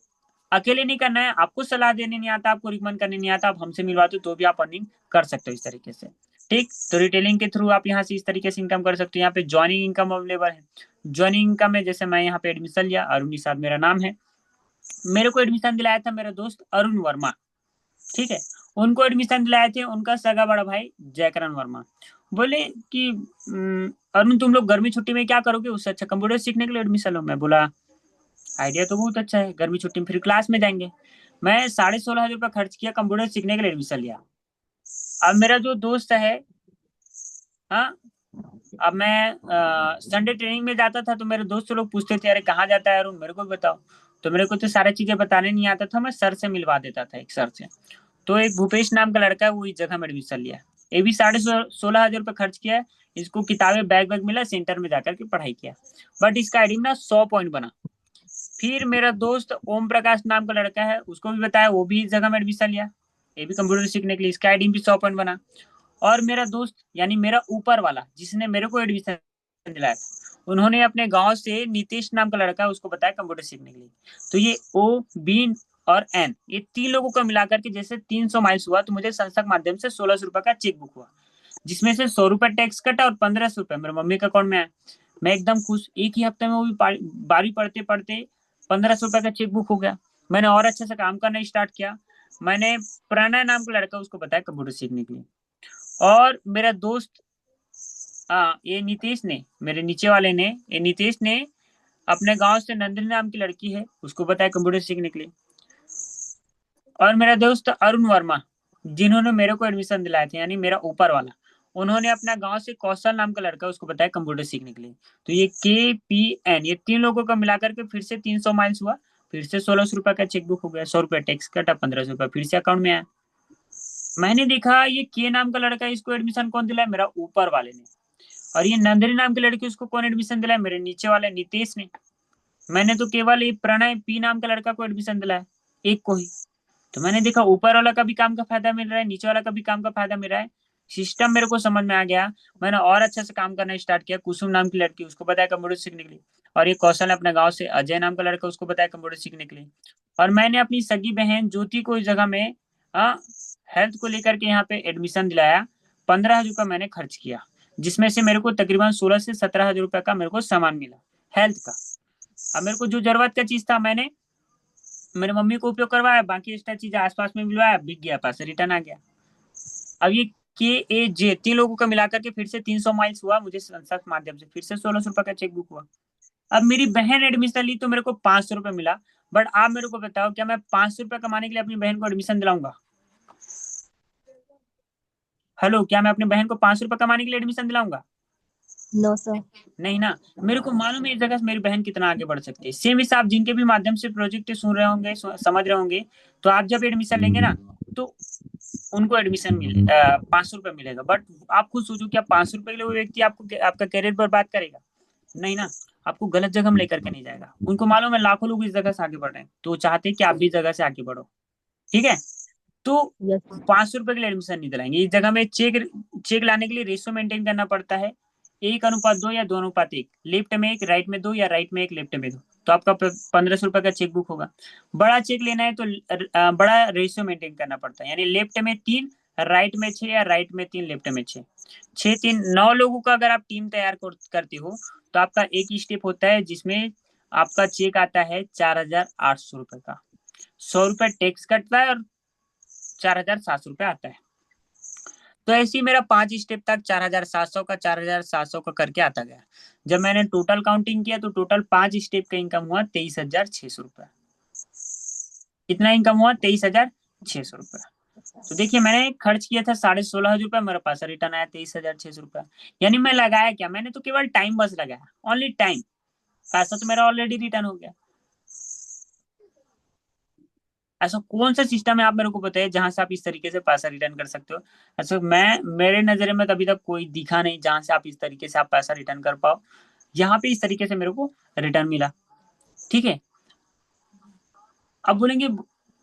अकेले नहीं करना है, आपको सलाह देने नहीं आता, आपको रिकमेंड करने नहीं आता, आप हमसे मिलवाते हो तो भी आप अर्निंग कर सकते हो इस तरीके से, ठीक। तो रिटेलिंग के थ्रू आप यहाँ से इस तरीके से इनकम कर सकते हो। यहाँ पे ज्वाइनिंग इनकम अवेलेबल है। ज्वाइनिंग इनकम में जैसे मैं यहाँ पे एडमिशन लिया, अरुण निषाद मेरा नाम है। मेरे को एडमिशन दिलाया था मेरा दोस्त अरुण वर्मा, ठीक है। उनको एडमिशन दिलाए थे उनका सगा बड़ा भाई जयकरण वर्मा। बोले कि अरुण तुम लोग गर्मी छुट्टी में क्या करोगे, उससे अच्छा कंप्यूटर सीखने के लिए एडमिशन लो। मैं बोला आइडिया तो बहुत अच्छा है, गर्मी छुट्टी में फिर क्लास में जाएंगे। मैं 16,500 रुपया खर्च किया, कंप्यूटर सीखने के लिए एडमिशन लिया। अब मेरा जो दोस्त है, हाँ, अब मैं संडे ट्रेनिंग में जाता था तो मेरे दोस्त लोग पूछते थे अरे कहाँ जाता है अरुण, मेरे को भी बताओ। तो मेरे को तो सारी चीजें बताने नहीं आता था, मैं सर से मिलवा देता था, एक सर से। तो एक भूपेश नाम का लड़का है, वो इस जगह में एडमिशन लिया। ये भी 16,500 रुपये खर्च किया है। इसको किताबें बैग बैग मिला, सेंटर में जाकर के पढ़ाई किया। बट इसका आईडी ना 100 पॉइंट बना। फिर मेरा दोस्त ओम प्रकाश नाम का लड़का है, उसको भी बताया, वो भी इस जगह में एडमिशन लिया। ये भी कंप्यूटर सीखने के लिए, इसका आईडी भी 100 पॉइंट बना। और मेरा दोस्त यानी मेरा ऊपर वाला जिसने मेरे को एडमिशन दिलाया था, उन्होंने अपने गांव से नीतीश नाम का लड़का है उसको बताया कंप्यूटर सीखने के लिए। तो ये ओ, बी और एन, ये 3 लोगों को मिलाकर के जैसे 300 माइल्स हुआ, तो मुझे संस्था के माध्यम से 1600 रुपए का चेक बुक हुआ, जिसमें से 100 रुपए टैक्स कटा और 1500 रुपए मेरे मम्मी के अकाउंट में आया। मैं एकदम खुश, एक ही हफ्ते में वो भी 12वीं पढ़ते पढ़ते 1500 रुपए का चेक बुक हो गया। मैंने और अच्छे से काम करना स्टार्ट किया। मैंने प्रणय नाम का लड़का उसको बताया कंप्यूटर सीखने के लिए। और मेरा दोस्त, हाँ, ये नीतीश ने, मेरे नीचे वाले ने, ये नीतीश ने अपने गांव से नंदिनी नाम की लड़की है उसको बताया कंप्यूटर सीखने के लिए। और मेरा दोस्त अरुण वर्मा, जिन्होंने मेरे को एडमिशन दिलाए थे, यानी मेरा ऊपर वाला, उन्होंने अपना गांव से कौशल नाम का लड़का उसको बताया कंप्यूटर सीखने के लिए। तो ये KPN, ये 3 लोगों का मिलाकर के फिर से 300 माइल्स हुआ। फिर से 1600 रुपए का चेक बुक हो गया, 100 रुपए टैक्स कटा, 1500 रुपए फिर से अकाउंट में आया। मैंने देखा ये के नाम का लड़का, इसको एडमिशन कौन दिलाया, मेरा ऊपर वाले ने। और ये नंदिनी नाम की लड़की, उसको कौन एडमिशन दिलाया, मेरे नीचे वाले नीतीश ने। मैंने तो केवल ये प्रणय पी नाम का लड़का को एडमिशन दिलाया, एक को ही। तो मैंने देखा ऊपर वाला का भी काम का फायदा मिल रहा है, नीचे वाला का भी काम का फायदा मिल रहा है। सिस्टम मेरे को समझ में आ गया। मैंने और अच्छे से काम करना स्टार्ट किया। कुसुम नाम की लड़की, उसको बताया कंप्यूटर सीखने के लिए। और ये कौशल अपने गांव से अजय नाम का लड़का, उसको बताया कंप्यूटर सीखने के लिए। और मैंने अपनी सगी बहन ज्योति को इस जगह में हेल्थ को लेकर के यहाँ पे एडमिशन दिलाया। 15,000 रुपये मैंने खर्च किया, जिसमें से मेरे को तकरीबन 16 से 17,000 रुपये का मेरे को सामान मिला हेल्थ का। अब मेरे को जो जरूरत का चीज था मैंने मेरे मम्मी को उपयोग करवाया, बाकी एक्स्ट्रा चीज आसपास में मिलवाया, बिक गया, पास रिटर्न आ गया। अब ये KAJ 3 लोगों का मिलाकर के फिर से 300 माइल्स हुआ, मुझे संस्था के माध्यम से फिर से 1600 रुपए का चेक बुक हुआ। अब मेरी बहन एडमिशन ली तो मेरे को 500 रुपए मिला। बट आप मेरे को बताओ, क्या मैं 500 रुपए कमाने के लिए अपनी बहन को एडमिशन दिलाऊंगा? हेलो, क्या मैं अपनी बहन को 500 रुपए कमाने के लिए एडमिशन दिलाऊंगा? No sir. नहीं ना। मेरे को मालूम है इस जगह से मेरी बहन कितना आगे बढ़ सकती है। सेम हिसाब जिनके भी माध्यम से प्रोजेक्ट सुन रहे होंगे, समझ रहे होंगे, तो आप जब एडमिशन लेंगे ना, तो उनको एडमिशन 500 रुपये मिलेगा। बट आप खुद सोचो, क्या 500 रुपये के लिए वो व्यक्ति आपको आपका करियर बर्बाद करेगा? नहीं ना। आपको गलत जगह में लेकर के नहीं जाएगा। उनको मालूम है लाखों लोग इस जगह से आगे बढ़ रहे हैं, तो वो चाहते हैं कि आप भी इस जगह से आगे बढ़ो, ठीक है। तो यस। 500 रुपए के लिए एडमिशन नहीं दिलाएंगे इस जगह में। चेक चेक लाने के लिए रेशियो मेंटेन करना पड़ता है, 1:2 या 2:1, लेफ्ट में एक, राइट में 2, या राइट में एक, लेफ्ट में 2। तो आपका 1500 रुपए का चेक बुक होगा। बड़ा चेक लेना है तो बड़ा रेशियो मेंटेन करना पड़ता है, यानी लेफ्ट में 3, राइट में 6, या राइट में 3, लेफ्ट में 6। 6, 3, 9 लोगों का अगर आप टीम तैयार करते हो, तो आपका एक ही स्टेप होता है जिसमें आपका चेक आता है 4,800 रुपए का। 100 रुपए टैक्स कटता है और 4,700 रुपए आता है। तो ऐसे ही मेरा 5 स्टेप तक 4,700 का 4,700 का करके आता गया। जब मैंने टोटल काउंटिंग किया तो टोटल 5 स्टेप का इनकम हुआ 23,600 रुपए। कितना इनकम हुआ? 23,600 ₹600। तो देखिए मैंने खर्च किया था 16,500 रुपया, मेरे पास रिटर्न आया 23,600 रुपया। यानी मैं लगाया क्या, मैंने तो केवल टाइम बस लगाया, ओनली टाइम। पैसा तो मेरा ऑलरेडी रिटर्न हो गया। ऐसा कौन सा सिस्टम है, आप मेरे को बताइए, जहां से आप इस तरीके से पैसा रिटर्न कर सकते हो। ऐसा मैं, मेरे नजर में तो अभी तक कोई दिखा नहीं जहां से आप इस तरीके से आप पैसा रिटर्न कर पाओ। यहाँ पे इस तरीके से मेरे को रिटर्न मिला। ठीक है। अब बोलेंगे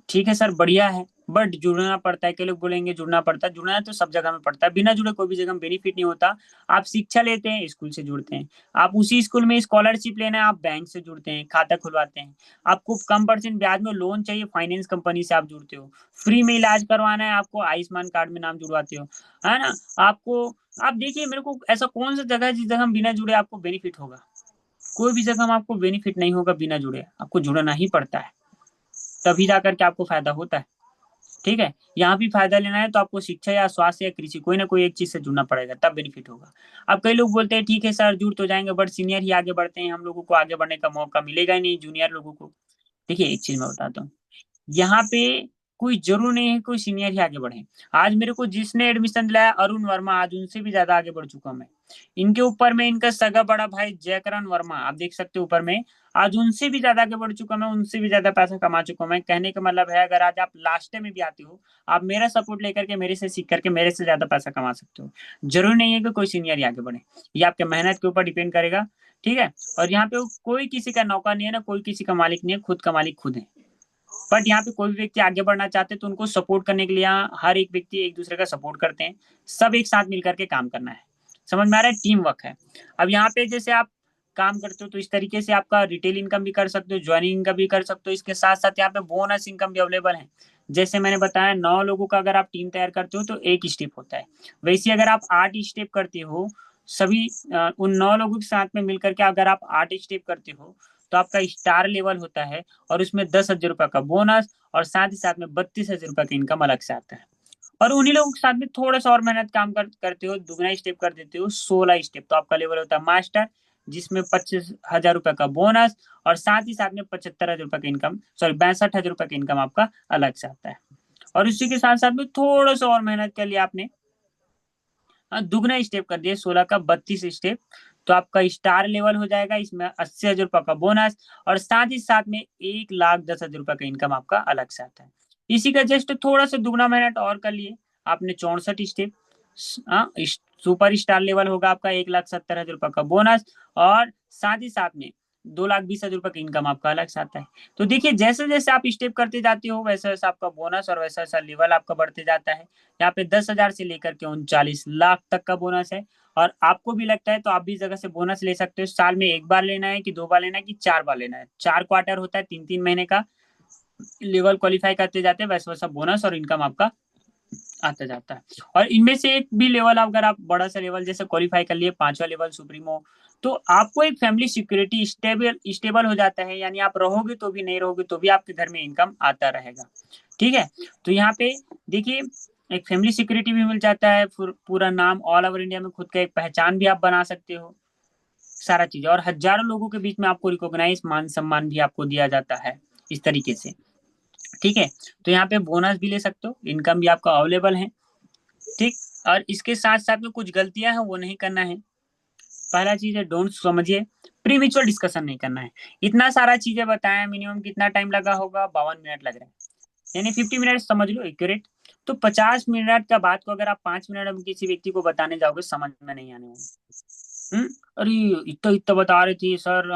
ठीक है सर बढ़िया है, बट जुड़ना पड़ता है। कई लोग बोलेंगे जुड़ना पड़ता है, जुड़ना है तो सब जगह में पड़ता है, बिना जुड़े कोई भी जगह में बेनिफिट नहीं होता। आप शिक्षा लेते हैं, स्कूल से जुड़ते हैं। आप उसी स्कूल में स्कॉलरशिप लेना है, आप बैंक से जुड़ते हैं, खाता खुलवाते हैं। आपको कम परसेंट ब्याज में लोन चाहिए, फाइनेंस कंपनी से आप जुड़ते हो। फ्री में इलाज करवाना है आपको, आयुष्मान कार्ड में नाम जुड़वाते हो, है ना। आपको, आप देखिए मेरे को ऐसा कौन सा जगह है जिस जगह हम बिना जुड़े आपको बेनिफिट होगा। कोई भी जगह में आपको बेनिफिट नहीं होगा बिना जुड़े, आपको जुड़ना ही पड़ता है, तभी जाकर के आपको फायदा होता है। ठीक है। यहाँ भी फायदा लेना है तो आपको शिक्षा या स्वास्थ्य या कृषि कोई ना कोई एक चीज से जुड़ना पड़ेगा, तब बेनिफिट होगा। अब कई लोग बोलते हैं ठीक है सर जुड़ तो जाएंगे, बट सीनियर ही आगे बढ़ते हैं, हम लोगों को आगे बढ़ने का मौका मिलेगा ही नहीं जूनियर लोगों को। देखिए एक चीज मैं बताता हूँ, यहाँ पे कोई जरूर नहीं है कोई सीनियर ही आगे बढ़े। आज मेरे को जिसने एडमिशन दिलाया अरुण वर्मा, आज उनसे भी ज्यादा आगे बढ़ चुका मैं। इनके ऊपर में इनका सगा बड़ा भाई जयकरण वर्मा, आप देख सकते हो ऊपर में, आज उनसे भी ज्यादा आगे बढ़ चुका मैं, उनसे भी ज्यादा पैसा कमा चुका मैं। कहने का मतलब है अगर आज आप लास्ट में भी आते हो, आप मेरा सपोर्ट लेकर के, मेरे से सीख करके मेरे से ज्यादा पैसा कमा सकते हो। जरूरी नहीं है कि कोई सीनियर ही आगे बढ़े, ये आपके मेहनत के ऊपर डिपेंड करेगा। ठीक है। और यहाँ पे कोई किसी का नौकर नहीं है ना, कोई किसी का मालिक नहीं है, खुद का मालिक खुद है। बट यहाँ पे कोई भी व्यक्ति आगे बढ़ना चाहते हैं तो उनको सपोर्ट करने के लिए यहाँ हर एक व्यक्ति एक दूसरे का सपोर्ट करते हैं। सब एक साथ मिलकर के काम करना है। समझ में आ रहा है, टीम वर्क है। अब यहाँ पे जैसे आप काम करते हो तो इस तरीके से आपका रिटेल इनकम भी कर सकते हो, ज्वाइनिंग इनकम भी कर सकते हो, इसके साथ साथ यहाँ पे बोनस इनकम भी अवेलेबल है। जैसे मैंने बताया 9 लोगों का अगर आप टीम तैयार करते हो तो एक स्टेप होता है, वैसे अगर आप 8 स्टेप करते हो सभी उन 9 लोगों के साथ में मिलकर के अगर आप 8 स्टेप करते हो तो आपका स्टार लेवल होता है, और उसमें 10,000 रुपये का बोनस, और साथ ही साथ में 32,000 रुपये का इनकम अलग से आता है। और उन्हीं लोगों के साथ में थोड़ा सा और मेहनत काम करते हो, दुगना स्टेप कर देते हो, 16 स्टेप, तो आपका लेवल होता है मास्टर, जिसमें 25,000 रुपये का बोनस, और साथ ही साथ में 75,000 रुपये का इनकम, सॉरी 62,000 रुपये का इनकम आपका अलग से आता है। और इसी के साथ साथ में थोड़ा सा और मेहनत कर लिया आपने, दुगना स्टेप कर दिए, 16 का 32 स्टेप, तो आपका स्टार लेवल हो जाएगा, इसमें 80,000 रुपये का बोनस, और साथ ही साथ में 1,10,000 रुपये का इनकम आपका अलग से आता है। इसी का जस्ट थोड़ा सा दुगना मेहनत और कर लिए आपने, 64 स्टेप, सुपर स्टार लेवल होगा आपका, 1,70,000 रुपये का बोनस, और साथ ही साथ में 2,20,000 रुपये का इनकम आपका अलग से आता है। तो देखिए जैसे जैसे आप स्टेप करते जाते हो वैसे वैसे आपका बोनस और वैसा वैसा लेवल आपका बढ़ते जाता है। यहाँ पे 10,000 से लेकर के 39 लाख तक का बोनस है। और आपको भी लगता है तो आप भी जगह से बोनस ले सकते हो। साल में एक बार लेना है कि 2 बार लेना है कि 4 बार लेना है, 4 क्वार्टर होता है, 3-3 महीने का। लेवल क्वालिफाई करते जाते हैं वैसा वैसा बोनस और इनकम आपका आता जाता है। और इनमें से एक भी लेवल अगर आप बड़ा सा लेवल जैसे क्वालिफाई कर लिए, 5वां लेवल सुप्रीमो, तो आपको एक फैमिली सिक्योरिटी स्टेबल स्टेबल हो जाता है, यानी आप रहोगे तो भी नहीं रहोगे तो भी आपके घर में इनकम आता रहेगा। ठीक है। तो यहाँ पे देखिए एक फैमिली सिक्योरिटी भी मिल जाता है, पूरा नाम ऑल ओवर इंडिया में खुद का एक पहचान भी आप बना सकते हो, सारा चीज, और हजारों लोगों के बीच में आपको रिकॉग्नाइज मान सम्मान भी आपको दिया जाता है इस तरीके से। ठीक है। तो यहाँ पे बोनस भी ले सकते हो, इनकम भी आपका अवेलेबल है। ठीक। और इसके साथ साथ में कुछ गलतियां हैं वो नहीं करना है। पहला चीज है डोंट समझिए, प्रीमिचुअल डिस्कशन नहीं करना है। इतना सारा चीजें बताया, मिनिमम कितना टाइम लगा होगा, 52 मिनट लग रहा है, यानी 50 मिनट समझ लो एक्यूरेट। तो 50 मिनट का बात को अगर आप 5 मिनट में किसी व्यक्ति को बताने जाओगे समझ में नहीं आने वाला। अरे इतना इतना बता रहे थे सर,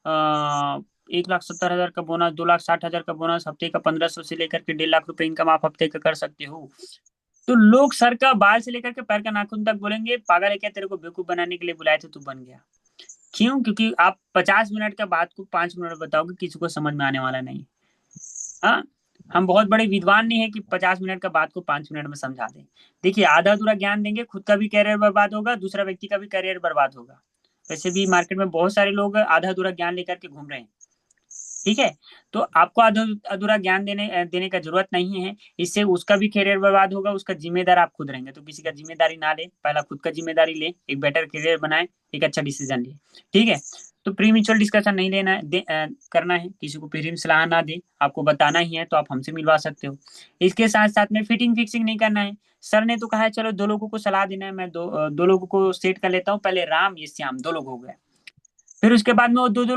हाँ 1,70,000 का बोनस, 2,60,000 का बोनस, हफ्ते का 1,500 से लेकर के 1,50,000 रुपए इनकम आप हफ्ते का कर सकते हो। तो लोग सर का बाल से लेकर के पैर का नाखून तक बोलेंगे पागल है क्या, तेरे को बेवकूफ बनाने के लिए बुलाए थे तू बन गया। क्यों? क्योंकि आप 50 मिनट का बात को 5 मिनट में बताओगे, किसी को समझ में आने वाला नहीं। हाँ। हम बहुत बड़े विद्वान नहीं है कि 50 मिनट का बात को 5 मिनट में समझा दें। देखिए आधा अधूरा ज्ञान देंगे, खुद का भी करियर बर्बाद होगा, दूसरा व्यक्ति का भी करियर बर्बाद होगा। वैसे भी मार्केट में बहुत सारे लोग आधा अधूरा ज्ञान लेकर के घूम रहे हैं। ठीक है। तो आपको अधूरा ज्ञान देने देने का जरूरत नहीं है, इससे उसका भी करियर बर्बाद होगा, उसका जिम्मेदार आप खुद रहेंगे। तो किसी का जिम्मेदारी ना ले, पहला खुद का जिम्मेदारी ले, एक बेटर करियर बनाए, एक अच्छा डिसीजन ले। ठीक है। तो प्री म्यूचुअल डिस्कशन नहीं लेना है, करना है, किसी को प्री सलाह ना दे, आपको बताना ही है तो आप हमसे मिलवा सकते हो। इसके साथ साथ में फिटिंग फिक्सिंग नहीं करना है। सर ने तो कहा है चलो 2 लोगों को सलाह देना है, मैं दो लोगों को सेट कर लेता हूँ, पहले राम ये श्याम 2 लोग हो गए, फिर उसके बाद में वो दो दो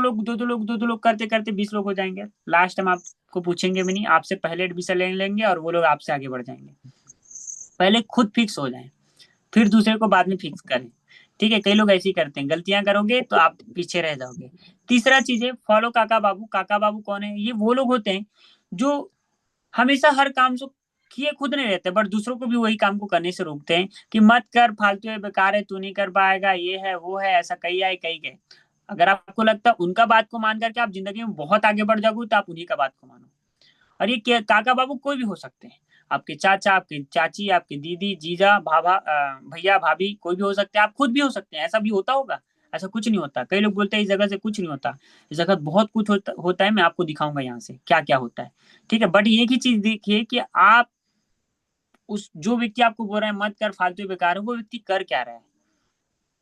लोग करते करते 20 लोग हो जाएंगे। लास्ट हम आपको पूछेंगे भी नहीं, आपसे पहले एडमिशन ले लेंगे और वो लोग आपसे आगे बढ़ जाएंगे। पहले खुद फिक्स हो जाए, फिर दूसरे को बाद में फिक्स करें। ठीक है, कई लोग ऐसे ही करते हैं, गलतियां करोगे तो आप पीछे रह जाओगे। तीसरा चीज है फॉलो काका बाबू। काका बाबू कौन है? ये वो लोग होते हैं जो हमेशा हर काम को किए खुद नहीं रहते, बट दूसरों को भी वही काम को करने से रोकते हैं कि मत कर, फालतू है, बेकार है, तू नहीं कर पाएगा, ये है वो है, ऐसा कई आए कई गए। अगर आपको लगता है उनका बात को मान करके आप जिंदगी में बहुत आगे बढ़ जाओगे तो आप उन्हीं का बात को मानो। और ये काका बाबू कोई भी हो सकते हैं, आपके चाचा, आपके चाची, आपके दीदी, जीजा, भाभा, भैया, भाभी, कोई भी हो सकते हैं, आप खुद भी हो सकते हैं। ऐसा भी होता होगा? ऐसा कुछ नहीं होता। कई लोग बोलते हैं इस जगह से कुछ नहीं होता, इस जगह बहुत कुछ होता है, मैं आपको दिखाऊंगा यहाँ से क्या क्या होता है। ठीक है, बट एक ही चीज देखिए कि आप उस जो व्यक्ति आपको बोल रहे हैं मत कर, फालतू बेकार है, वो व्यक्ति कर क्या रहा है।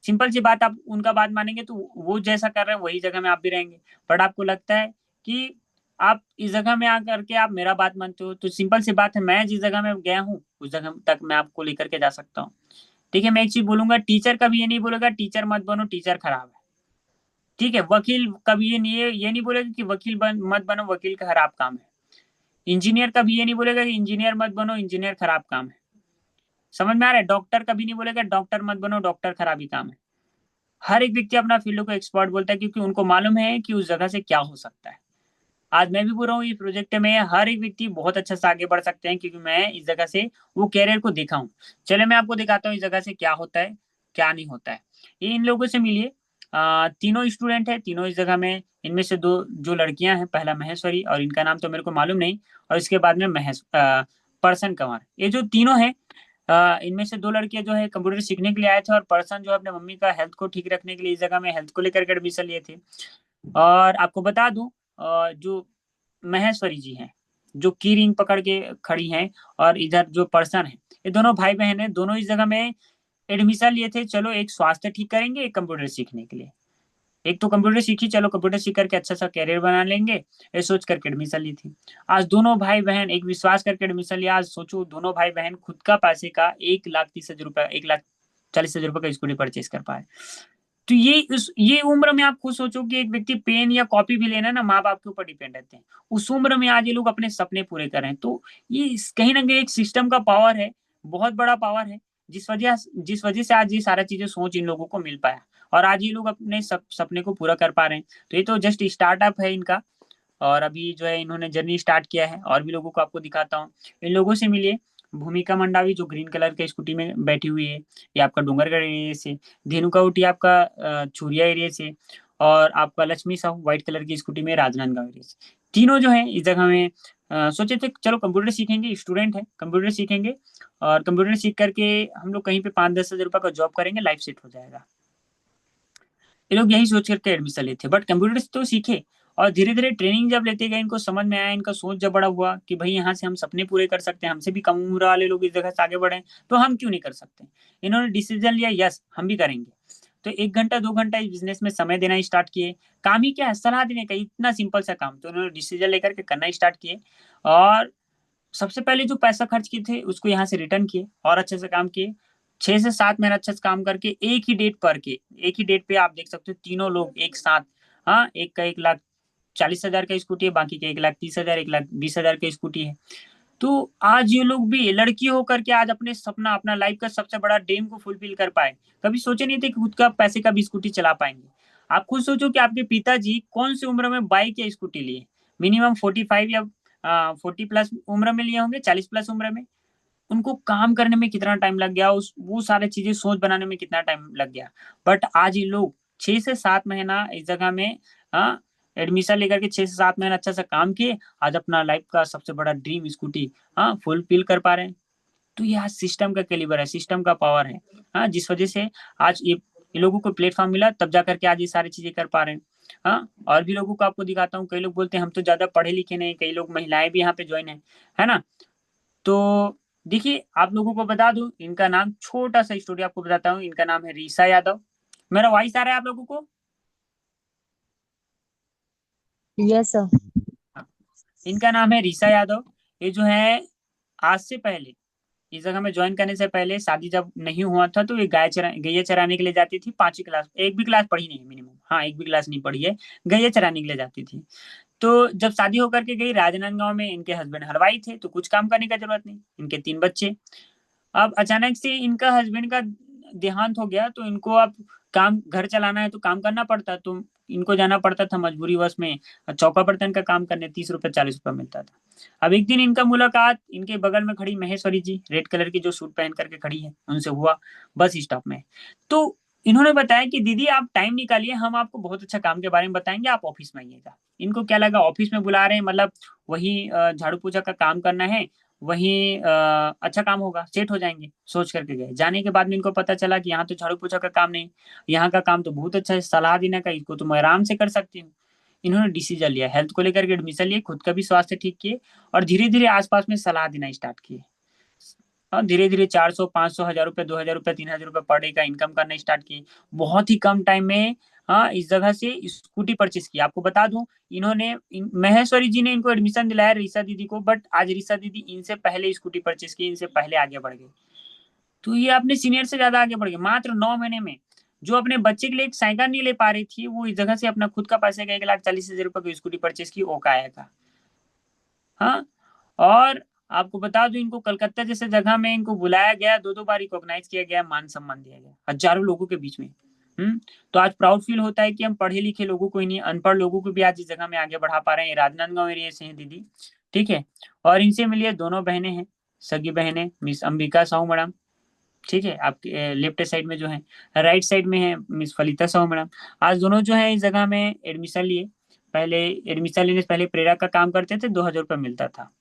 सिंपल सी बात, आप उनका बात मानेंगे तो वो जैसा कर रहे हैं वही जगह में आप भी रहेंगे। बट आपको लगता है कि आप इस जगह में आकर के आप मेरा बात मानते हो, तो सिंपल सी बात है, मैं जिस जगह में गया हूँ उस जगह तक मैं आपको लेकर के जा सकता हूँ। ठीक है, मैं एक चीज बोलूंगा, टीचर कभी ये नहीं बोलेगा टीचर मत बनो, टीचर खराब है। ठीक है, वकील कभी ये नहीं बोलेगा कि मत बनो, वकील का खराब काम है। इंजीनियर कभी ये नहीं बोलेगा कि इंजीनियर मत बनो, इंजीनियर खराब काम है। समझ में आ रहा है? डॉक्टर कभी नहीं बोलेगा डॉक्टर मत बनो, डॉक्टर खराब ही काम है। हर एक व्यक्ति अपना फील्ड को एक्सपर्ट बोलता है क्योंकि उनको मालूम है कि उस जगह से क्या हो सकता है। आज मैं भी बोल रहा हूँ, इस प्रोजेक्ट में हर एक व्यक्ति बहुत अच्छा से आगे बढ़ सकते हैं क्योंकि मैं इस जगह से वो कैरियर को देखा हूँ। चले मैं आपको दिखाता हूँ इस जगह से क्या होता है, क्या नहीं होता है। ये इन लोगों से मिलिए। तीनों स्टूडेंट है, तीनों इस जगह में। इनमें से 2 जो लड़कियां हैं, पहला महेश्वरी, और इनका नाम तो मेरे को मालूम नहीं, और इसके बाद में महेश पर्सन कंवर। ये जो तीनों है, इनमें से 2 लड़कियां जो है कंप्यूटर सीखने के लिए आए थे, और पर्सन जो है अपने मम्मी का हेल्थ को ठीक रखने के लिए इस जगह में हेल्थ को लेकर के एडमिशन लिए थे। और आपको बता दूं, जो महेश्वरी जी हैं, जो की रिंग पकड़ के खड़ी हैं, और इधर जो पर्सन है, ये दोनों भाई बहन है, दोनों इस जगह में एडमिशन लिए थे। चलो एक स्वास्थ्य ठीक करेंगे, एक कंप्यूटर सीखने के लिए। एक तो कंप्यूटर सीखी, चलो कंप्यूटर सीख करके अच्छा सा कैरियर बना लेंगे, ये सोच करके एडमिशन ली थी। आज दोनों भाई बहन एक विश्वास करके एडमिशन लिया। आज सोचो दोनों भाई बहन खुद का पैसे का 1,30,000 रुपया, 1,40,000 रुपये का स्कूटी परचेज कर पाए। तो ये उम्र में आप खुद सोचो कि एक व्यक्ति पेन या कॉपी भी लेना ना माँ बाप के ऊपर डिपेंड रहते हैं, उस उम्र में आज ये लोग अपने सपने पूरे कर रहे हैं। तो ये कहीं ना कहीं एक सिस्टम का पावर है, बहुत बड़ा पावर है, जिस वजह से आज ये सारा चीजें सोच इन लोगों को मिल पाया, और आज ये लोग अपने सपने को पूरा कर पा रहे हैं। तो ये तो जस्ट स्टार्टअप है इनका, और अभी जो है इन्होंने जर्नी स्टार्ट किया है। और भी लोगों को आपको दिखाता हूँ, इन लोगों से मिलिए। भूमिका मंडावी जो ग्रीन कलर के स्कूटी में बैठी हुई है, ये आपका डूंगरगढ़ एरिया से। धेनुका उटी आपका चूरिया एरिया से। और आपका लक्ष्मी साहू व्हाइट कलर की स्कूटी में राजनांदगांव एरिया से। तीनों जो है इस जगह में सोचे थे चलो कंप्यूटर सीखेंगे, स्टूडेंट है कंप्यूटर सीखेंगे, और कंप्यूटर सीख करके हम लोग कहीं पे 5-10 हज़ार रुपये का जॉब करेंगे, लाइफ सेट हो जाएगा। ये लोग यही सोच करके एडमिशन लेते, बट कंप्यूटर तो सीखे, और धीरे धीरे ट्रेनिंग जब लेते गए इनको समझ में आया, इनका सोच जब बड़ा हुआ कि भाई यहाँ से हम सपने पूरे कर सकते हैं, हमसे भी कम उम्र वाले लोग इस जगह से आगे बढ़े, तो हम क्यों नहीं कर सकते। इन्होंने डिसीजन लिया, यस हम भी करेंगे। तो 1 घंटा 2 घंटा इस बिजनेस में समय देना स्टार्ट किए। काम ही क्या है, सलाह देने का, इतना सिंपल सा काम। तो उन्होंने डिसीजन लेकर के करना स्टार्ट किए, और सबसे पहले जो पैसा खर्च किए थे उसको यहाँ से रिटर्न किए, और अच्छे से काम किए। 6 से 7 महीना अच्छे से काम करके एक ही डेट पे आप देख सकते हो तीनों लोग एक साथ। हाँ, एक का 1,40,000 का स्कूटी है, बाकी का 1,30,000, 1,20,000 का स्कूटी है। तो आज ये लोग भी लड़की होकर के आज अपने सपना, अपना लाइफ का सबसे बड़ा ड्रीम को फुलफिल कर पाए। कभी सोचे नहीं थे कि खुद का पैसे का भी स्कूटी चला पाएंगे। आप खुद सोचो कि आपके पिताजी कौन सी उम्र में बाइक या स्कूटी लिए, मिनिमम 45 या 40+ उम्र में लिए होंगे, 40+ उम्र में। उनको काम करने में कितना टाइम लग गया, उस वो सारी चीजें सोच बनाने में कितना टाइम लग गया। बट आज ये लोग 6 से 7 महीना इस जगह में एडमिशन लेकर के 6 से 7 महीना अच्छा सा काम किए, आज अपना लाइफ का सबसे बड़ा ड्रीम स्कूटी फुलफिल कर पा रहे हैं। तो ये आज सिस्टम का कैलिबर है, सिस्टम का पावर है। जिस वजह से आज ये लोगों को प्लेटफॉर्म मिला, तब जा करके आज ये सारी चीजें कर पा रहे हैं। और भी लोगों को आपको दिखाता हूँ। कई लोग बोलते हैं हम तो ज्यादा पढ़े लिखे नहीं, कई लोग महिलाएं भी यहाँ पे ज्वाइन है ना। तो देखिए आप लोगों को बता दूं, इनका नाम, छोटा सा स्टोरी आपको बताता हूँ, इनका नाम है रीसा यादव। मेरा वॉइस आ रहा है आप लोगों को? Yes sir. हाँ, इनका नाम है रीसा यादव। ये जो है आज से पहले, इस जगह में ज्वाइन करने से पहले, शादी जब नहीं हुआ था तो ये गैया चराने के लिए जाती थी। 5वीं क्लास, एक भी क्लास पढ़ी नहीं मिनिमम, हाँ एक भी क्लास नहीं पढ़ी है, गैया चराने के लिए जाती थी। तो जब शादी होकर के गई राजनांदगांव में, इनके हस्बैंड हलवाई थे तो कुछ काम करने का जरूरत नहीं, इनके 3 बच्चे। अब अचानक से इनका हस्बैंड का देहांत हो गया तो इनको अब काम, घर चलाना है तो काम करना पड़ता, तो इनको जाना पड़ता था मजबूरी वश में चौका बर्तन का काम करने। 30 रुपए 40 रुपए मिलता था। अब एक दिन इनका मुलाकात इनके बगल में खड़ी महेश्वरी जी, रेड कलर की जो सूट पहन करके खड़ी है, उनसे हुआ बस स्टॉप में। तो इन्होंने बताया कि दीदी आप टाइम निकालिए, हम आपको बहुत अच्छा काम के बारे में बताएंगे, आप ऑफिस में आइएगा। इनको क्या लगा ऑफिस में बुला रहे हैं, मतलब वही झाड़ू पोछा का काम करना है, वही अच्छा काम होगा, सेट हो जाएंगे, सोच करके गए। जाने के बाद में इनको पता चला कि यहाँ तो झाड़ू पोछा का काम नहीं, यहाँ का काम तो बहुत अच्छा है, सलाह देने का, इसको तो मैं आराम से कर सकती हूँ। इन्होंने डिसीजन लिया, हेल्थ को लेकर के एडमिशन लिए, खुद का भी स्वास्थ्य ठीक किए, और धीरे धीरे आसपास में सलाह देना स्टार्ट किए। और धीरे धीरे 400 500 1000 रुपए 2000 रुपए 3000 रुपए पर डे का इनकम करना स्टार्ट किए। बहुत ही कम टाइम में हाँ इस जगह से स्कूटी परचेस की। आपको बता दूं, महेश्वरी जी ने इनको एडमिशन दिलाया रीसा दीदी को, बट आज रीसा दीदी इनसे पहले स्कूटी परचेस की, इनसे पहले आगे बढ़ गए। तो ये अपने सीनियर से ज्यादा आगे बढ़ गए मात्र 9 महीने में। जो अपने बच्चे के लिए एक साइकिल नहीं ले पा रही थी, वो इस जगह से अपना खुद का पैसे का 1,40,000 रुपए की स्कूटी परचेस की, वो का आया था। हाँ, और आपको बता दूं, इनको कलकत्ता जैसे जगह में इनको बुलाया गया, 2 2 बार रिकॉग्नाइज किया गया, मान सम्मान दिया गया हजारों लोगों के बीच में। तो आज प्राउड फील होता है कि हम पढ़े लिखे लोगों को ही नहीं, अनपढ़ लोगों को भी आज इस जगह में आगे बढ़ा पा रहे हैं। राजनांदगांव एरिया से हैं दीदी, ठीक है। और इनसे मिलिए, दोनों बहनें हैं, सगी बहनें, मिस अंबिका साहू मैडम, ठीक है, आपके लेफ्ट साइड में जो है, राइट साइड में है मिस फलिता साहू मैडम। आज दोनों जो है इस जगह में एडमिशन लिए। पहले एडमिशन लेने से पहले प्रेरक का काम करते थे, 2,000 रुपये मिलता था।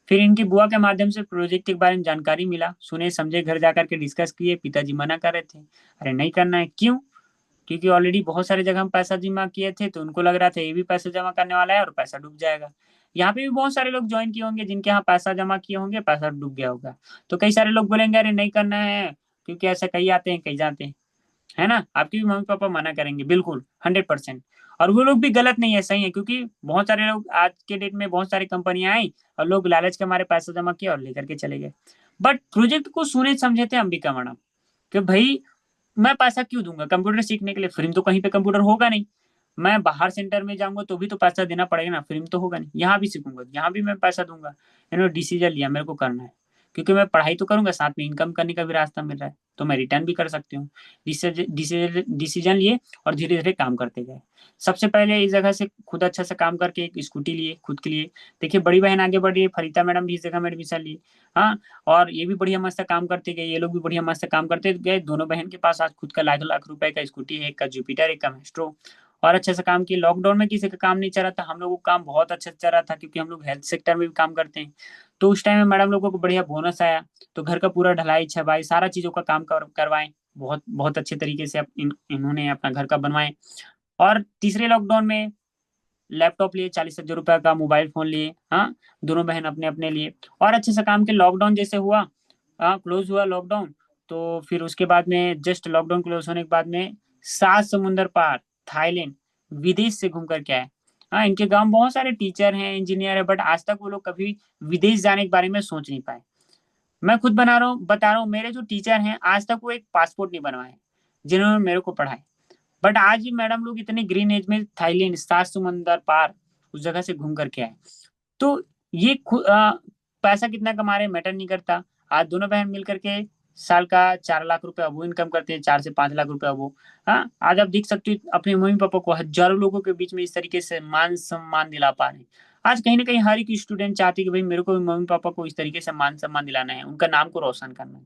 फिर इनकी बुआ के माध्यम से प्रोजेक्ट के बारे में जानकारी मिला, सुने समझे, घर जाकर के डिस्कस किए। पिताजी मना कर रहे थे, अरे नहीं करना है, क्यों? क्योंकि ऑलरेडी बहुत सारी जगह हम पैसा जमा किए थे, तो उनको लग रहा था ये भी पैसा जमा करने वाला है और पैसा डूब जाएगा। यहाँ पे भी बहुत सारे लोग ज्वाइन किए होंगे जिनके यहाँ पैसा जमा किए होंगे, पैसा डूब गया होगा। तो कई सारे लोग बोलेंगे अरे नहीं करना है, क्योंकि ऐसा कई आते हैं कई जाते हैं, है ना। आपके भी मम्मी पापा मना करेंगे, बिल्कुल 100%। और वो लोग भी गलत नहीं है, सही है, क्योंकि बहुत सारे लोग आज के डेट में, बहुत सारी कंपनियां आई और लोग लालच के मारे पैसा जमा किया और लेकर के चले गए। बट प्रोजेक्ट को सुने समझे थे अंबिका मैडम, कि भाई मैं पैसा क्यों दूंगा कंप्यूटर सीखने के लिए, फ्री में तो कहीं पे कंप्यूटर होगा नहीं। मैं बाहर सेंटर में जाऊंगा तो भी तो पैसा देना पड़ेगा ना, फ्री में तो होगा नहीं। यहाँ भी सीखूंगा, यहाँ भी मैं पैसा दूंगा। इन्होंने डिसीजन लिया मेरे को करना है, क्योंकि मैं पढ़ाई तो करूंगा, साथ में इनकम करने का भी रास्ता मिल रहा है, तो मैं रिटर्न भी कर सकती हूँ। डिसीजन लिए और धीरे धीरे काम करते गए। सबसे पहले इस जगह से खुद अच्छा सा काम करके एक स्कूटी लिए खुद के लिए। देखिए बड़ी बहन आगे बढ़ रही है, फरीता मैडम भी इस जगह में एडमिशन लिए। हाँ, और ये भी बढ़िया मस्त काम करते गए, ये लोग भी बढ़िया मस्त काम करते गए। दोनों बहन के पास आज खुद का लाख लाख रुपए का स्कूटी है, एक का जुपिटर, एक का मेस्ट्रो। और अच्छे से काम किए। लॉकडाउन में किसी का काम नहीं चल रहा था, हम लोगों का काम बहुत अच्छा चल रहा था, क्योंकि हम लोग हेल्थ सेक्टर में भी काम करते हैं। तो उस टाइम में मैडम लोगों को बढ़िया बोनस आया, तो घर का पूरा ढलाई छबाई सारा चीजों का काम करवाएं। बहुत बहुत अच्छे तरीके से इन्होंने अपना घर का बनवाए। और तीसरे लॉकडाउन में लैपटॉप लिए, 40,000 रुपए का मोबाइल फोन लिए। हाँ, दोनों बहन अपने अपने लिए, और अच्छे से काम के। लॉकडाउन जैसे हुआ, हाँ क्लोज हुआ लॉकडाउन, तो फिर उसके बाद में जस्ट लॉकडाउन क्लोज होने के बाद में 7 समुंदर पार, थाईलैंड, विदेश से घूम करके आए। हाँ, इनके गांव में बहुत सारे टीचर हैं, इंजीनियर है, बट आज तक वो लोग कभी विदेश जाने के बारे में सोच नहीं पाए। मैं खुद बता रहा हूँ, मेरे जो टीचर हैं आज तक वो एक पासपोर्ट नहीं बनवाए, जिन्होंने मेरे को पढ़ाया। बट आज भी मैडम लोग इतने ग्रीन एज में थाईलैंड, 7 समंदर पार, उस जगह से घूम करके आए। तो ये पैसा कितना कमा रहे मैटर नहीं करता। आज दोनों बहन मिल करके साल का 4 लाख रुपए अबो इनकम करते हैं, 4 से 5 लाख रुपए अबो। हाँ, आज आप देख सकते हो अपने मम्मी पापा को हजारों लोगों के बीच में इस तरीके से मान सम्मान दिला पा रहे हैं। आज कहीं ना कहीं हर एक स्टूडेंट चाहती है कि भाई मेरे को भी मम्मी पापा को इस तरीके से मान सम्मान दिलाना है, उनका नाम को रोशन करना है।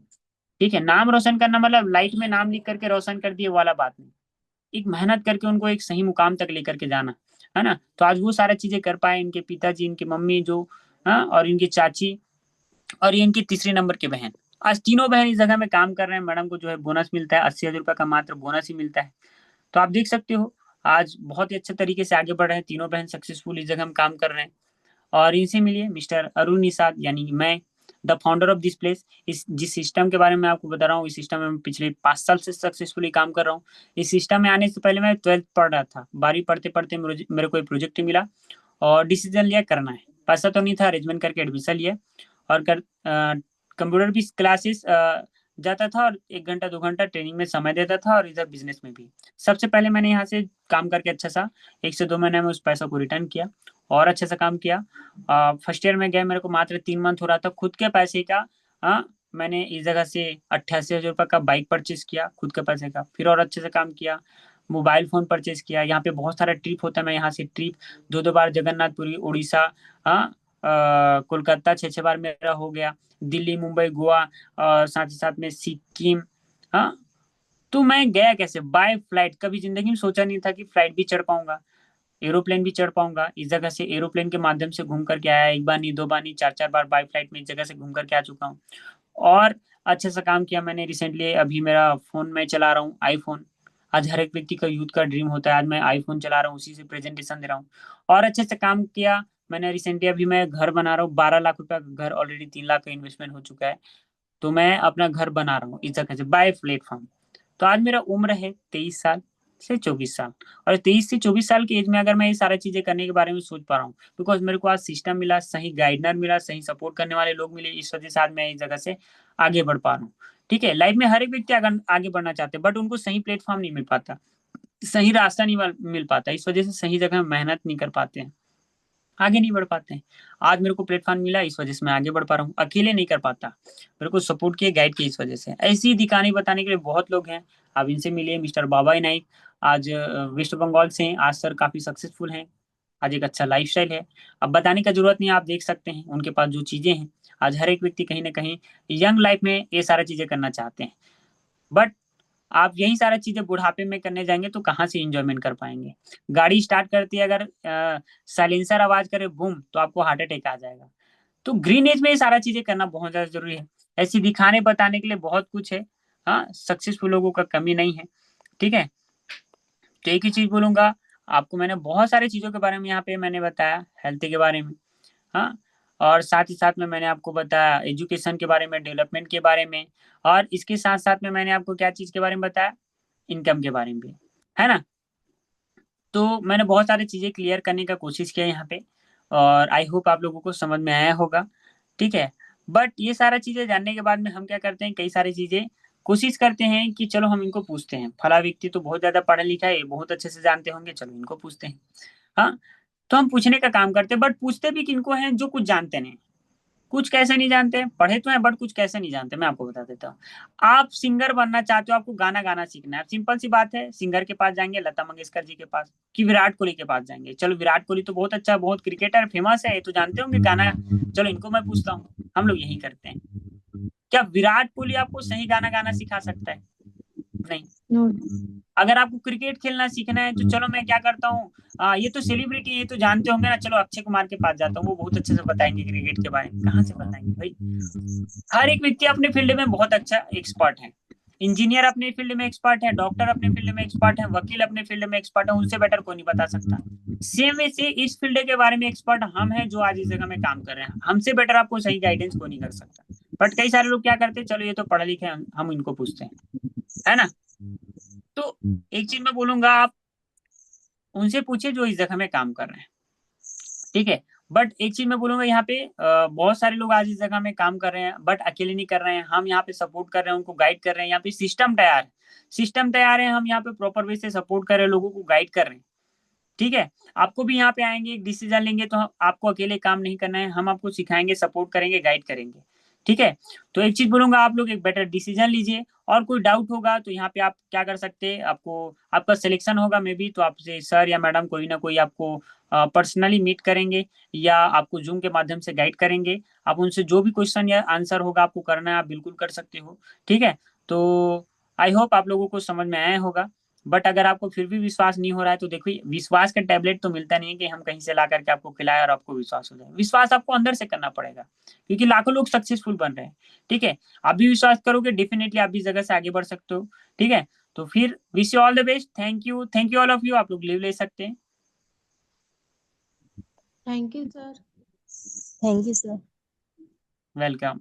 ठीक है, नाम रोशन करना मतलब लाइट में नाम लिख करके रोशन कर दिए वाला बात नहीं, एक मेहनत करके उनको एक सही मुकाम तक लेकर के जाना, है ना। तो आज वो सारा चीजें कर पाए, इनके पिताजी, इनकी मम्मी जो, हाँ, और इनकी चाची, और ये इनकी तीसरी नंबर की बहन। आज तीनों बहन इस जगह में काम कर रहे हैं। मैडम को जो है बोनस मिलता है, 80,000 रुपए का मात्र बोनस ही मिलता है। तो आप देख सकते हो आज बहुत ही अच्छे तरीके से आगे बढ़ रहे हैं, तीनों बहन सक्सेसफुल इस जगह में काम कर रहे हैं। और इनसे मिलिए मिस्टर अरुण निषाद, यानी कि मैं, the founder of this place. इस जिस सिस्टम के बारे में आपको बता रहा हूँ, इस सिस्टम में मैं पिछले 5 साल से सक्सेसफुली काम कर रहा हूँ। इस सिस्टम में आने से पहले मैं 12th पढ़ रहा था। 12वीं पढ़ते पढ़ते मेरे को एक प्रोजेक्ट मिला और डिसीजन लिया करना है। पैसा तो नहीं था, अरेंजमेंट करके एडमिशन लिया और कंप्यूटर की क्लासेस जाता था और 1 घंटा 2 घंटा ट्रेनिंग में समय देता था और इधर बिजनेस में भी। सबसे पहले मैंने यहाँ से काम करके अच्छा सा 1 से 2 महीने में उस पैसा को रिटर्न किया और अच्छे से काम किया। फर्स्ट ईयर में गया, मेरे को मात्र 3 मंथ हो रहा था खुद के पैसे का। मैंने इस जगह से 88,000 रुपये का बाइक परचेज किया खुद के पैसे का, फिर और अच्छे से काम किया। मोबाइल फोन परचेज किया। यहाँ पे बहुत सारा ट्रिप होता है, मैं यहाँ से ट्रिप 2 2 बार जगन्नाथपुरी उड़ीसा, कोलकाता 6 6 बार मेरा हो गया, दिल्ली मुंबई गोवा और साथ ही साथ में सिक्किम। हाँ, तो मैं गया कैसे? By flight. कभी जिंदगी में सोचा नहीं था कि फ्लाइट भी चढ़ पाऊंगा, एरोप्लेन भी चढ़ पाऊंगा। इस जगह से एरोप्लेन के माध्यम से घूम करके आया, 1 बार नहीं 2 बार नहीं 4 4 बार बाय फ्लाइट में इस जगह से घूम करके आ चुका हूँ। और अच्छे से काम किया मैंने। रिसेंटली अभी मेरा फोन में चला रहा हूँ आईफोन। आज हर एक व्यक्ति का यूथ का ड्रीम होता है, आज मैं आईफोन चला रहा हूँ, उसी से प्रेजेंटेशन दे रहा हूँ और अच्छे से काम किया मैंने। रिसेंटली अभी मैं घर बना रहा हूँ, 12 लाख रुपया का घर, ऑलरेडी 3 लाख का इन्वेस्टमेंट हो चुका है। तो मैं अपना घर बना रहा हूँ इस जगह से बाय प्लेटफॉर्म। तो आज मेरा उम्र है 23 साल से 24 साल। और 23 से 24 साल की एज में अगर मैं ये सारी चीजें करने के बारे में सोच पा रहा हूँ, बिकॉज मेरे को आज सिस्टम मिला, सही गाइडर मिला, सही सपोर्ट करने वाले लोग मिले, इस वजह से आज मैं इस जगह से आगे बढ़ पा रहा हूँ। ठीक है, लाइफ में हर एक व्यक्ति अगर आगे बढ़ना चाहते हैं, बट उनको सही प्लेटफॉर्म नहीं मिल पाता, सही रास्ता नहीं मिल पाता, इस वजह से सही जगह मेहनत नहीं कर पाते हैं, आगे नहीं बढ़ पाते हैं। आज मेरे को प्लेटफॉर्म मिला, इस वजह से मैं आगे बढ़ पा रहा हूँ। अकेले नहीं कर पाता, मेरे को सपोर्ट किए, गाइड किए, इस वजह से। ऐसे ही दिखाने बताने के लिए बहुत लोग हैं। आप इनसे मिलिए, मिस्टर बाबाई नाइक, आज वेस्ट बंगाल से हैं। आज सर काफी सक्सेसफुल हैं, आज एक अच्छा लाइफस्टाइल है। अब बताने का जरूरत नहीं, आप देख सकते हैं उनके पास जो चीजें हैं। आज हर एक व्यक्ति कहीं ना कहीं यंग लाइफ में ये सारा चीजें करना चाहते हैं, बट आप यही सारा चीजें बुढ़ापे में करने जाएंगे तो कहाँ से इंजॉयमेंट कर पाएंगे? गाड़ी स्टार्ट करती है अगर साइलेंसर आवाज करे बूम, तो आपको हार्ट अटैक आ जाएगा। तो ग्रीन एज में ये सारा चीजें करना बहुत ज्यादा जरूरी है। ऐसी दिखाने बताने के लिए बहुत कुछ है। हाँ, सक्सेसफुल लोगों का कमी नहीं है। ठीक है, तो एक ही चीज बोलूंगा आपको, मैंने बहुत सारी चीजों के बारे में यहाँ पे मैंने बताया, हेल्थ के बारे में। हाँ, और साथ ही साथ में मैंने आपको बताया एजुकेशन के बारे में, डेवलपमेंट के बारे में, और इसके साथ साथ में मैंने आपको क्या चीज के बारे में बताया? इनकम के बारे में भी, है ना? तो मैंने बहुत सारी चीजें क्लियर करने का कोशिश किया यहाँ पे, और आई होप आप लोगों को समझ में आया होगा। ठीक है, बट ये सारा चीजें जानने के बाद में हम क्या करते हैं, कई सारी चीजें कोशिश करते हैं कि चलो हम इनको पूछते हैं, फला व्यक्ति तो बहुत ज्यादा पढ़ा लिखा है, बहुत अच्छे से जानते होंगे, चलो इनको पूछते हैं। हाँ, तो हम पूछने का काम करते हैं, बट पूछते भी किनको हैं? जो कुछ जानते नहीं। कुछ कैसे नहीं जानते, पढ़े तो हैं बट कुछ कैसे नहीं जानते, मैं आपको बता देता हूँ। आप सिंगर बनना चाहते हो, आपको गाना गाना सीखना है, सिंपल सी बात है, सिंगर के पास जाएंगे, लता मंगेशकर जी के पास, कि विराट कोहली के पास जाएंगे? चलो विराट कोहली तो बहुत अच्छा, बहुत क्रिकेटर फेमस है, ये तो जानते होंगे गाना। चलो इनको मैं पूछता हूँ। हम लोग यही करते हैं। क्या विराट कोहली आपको सही गाना गाना सिखा सकता है? नहीं। नो। अगर आपको क्रिकेट खेलना सीखना है तो चलो मैं क्या करता हूँ, ये तो सेलिब्रिटी है, ये तो जानते होंगे ना, चलो अक्षय कुमार के पास जाता हूँ, वो बहुत अच्छे से बताएंगे क्रिकेट के बारे में। कहाँ से बताएंगे भाई? हर एक व्यक्ति अपने फील्ड में बहुत अच्छा एक्सपर्ट है। इंजीनियर अपने फील्ड में एक्सपर्ट है, डॉक्टर अपने फील्ड में एक्सपर्ट है, वकील अपने फील्ड में एक्सपर्ट है, उनसे बेटर कोई नहीं बता सकता। सेम वे से इस फील्ड के बारे में एक्सपर्ट हम हैं जो आज इस जगह में काम कर रहे हैं, हमसे बेटर आपको सही गाइडेंस कोई नहीं कर सकता। बट कई सारे लोग क्या करते हैं, चलो ये तो पढ़े लिखे हैं, हम इनको पूछते हैं, है ना? तो एक चीज मैं बोलूंगा, आप उनसे पूछिए जो इस जगह में काम कर रहे हैं। ठीक है, बट एक चीज मैं बोलूंगा यहाँ पे, बहुत सारे लोग आज इस जगह में काम कर रहे हैं बट अकेले नहीं कर रहे हैं, हम यहाँ पे सपोर्ट कर रहे हैं, उनको गाइड कर रहे हैं। यहाँ पे सिस्टम तैयार है, सिस्टम तैयार है, हम यहाँ पे प्रॉपर वे से सपोर्ट कर रहे हैं, लोगों को गाइड कर रहे हैं। ठीक है, आपको भी यहाँ पे आएंगे, एक डिसीजन लेंगे तो आपको अकेले काम नहीं करना है, हम आपको सिखाएंगे, सपोर्ट करेंगे, गाइड करेंगे। ठीक है, तो एक चीज बोलूंगा, आप लोग एक बेटर डिसीजन लीजिए। और कोई डाउट होगा तो यहाँ पे आप क्या कर सकते हैं, आपको आपका सिलेक्शन होगा मे बी, तो आपसे सर या मैडम कोई ना कोई आपको पर्सनली मीट करेंगे या आपको जूम के माध्यम से गाइड करेंगे। आप उनसे जो भी क्वेश्चन या आंसर होगा आपको करना है, आप बिल्कुल कर सकते हो। ठीक है, तो आई होप आप लोगों को समझ में आया होगा। बट अगर आपको फिर भी विश्वास नहीं हो रहा है तो देखो, विश्वास का टैबलेट तो मिलता नहीं है कि हम कहीं से ला करके आपको खिलाए और आपको विश्वास हो जाए। विश्वास आपको अंदर से करना पड़ेगा, क्योंकि लाखों लोग सक्सेसफुल बन रहे हैं। ठीक है, आप भी विश्वास करोगे, डेफिनेटली आप भी इस जगह से आगे बढ़ सकते हो। ठीक है, तो फिर wish you all the best. Thank you all of you. आप लोग लीव ले सकते हैं। Thank you sir. Thank you sir. Welcome.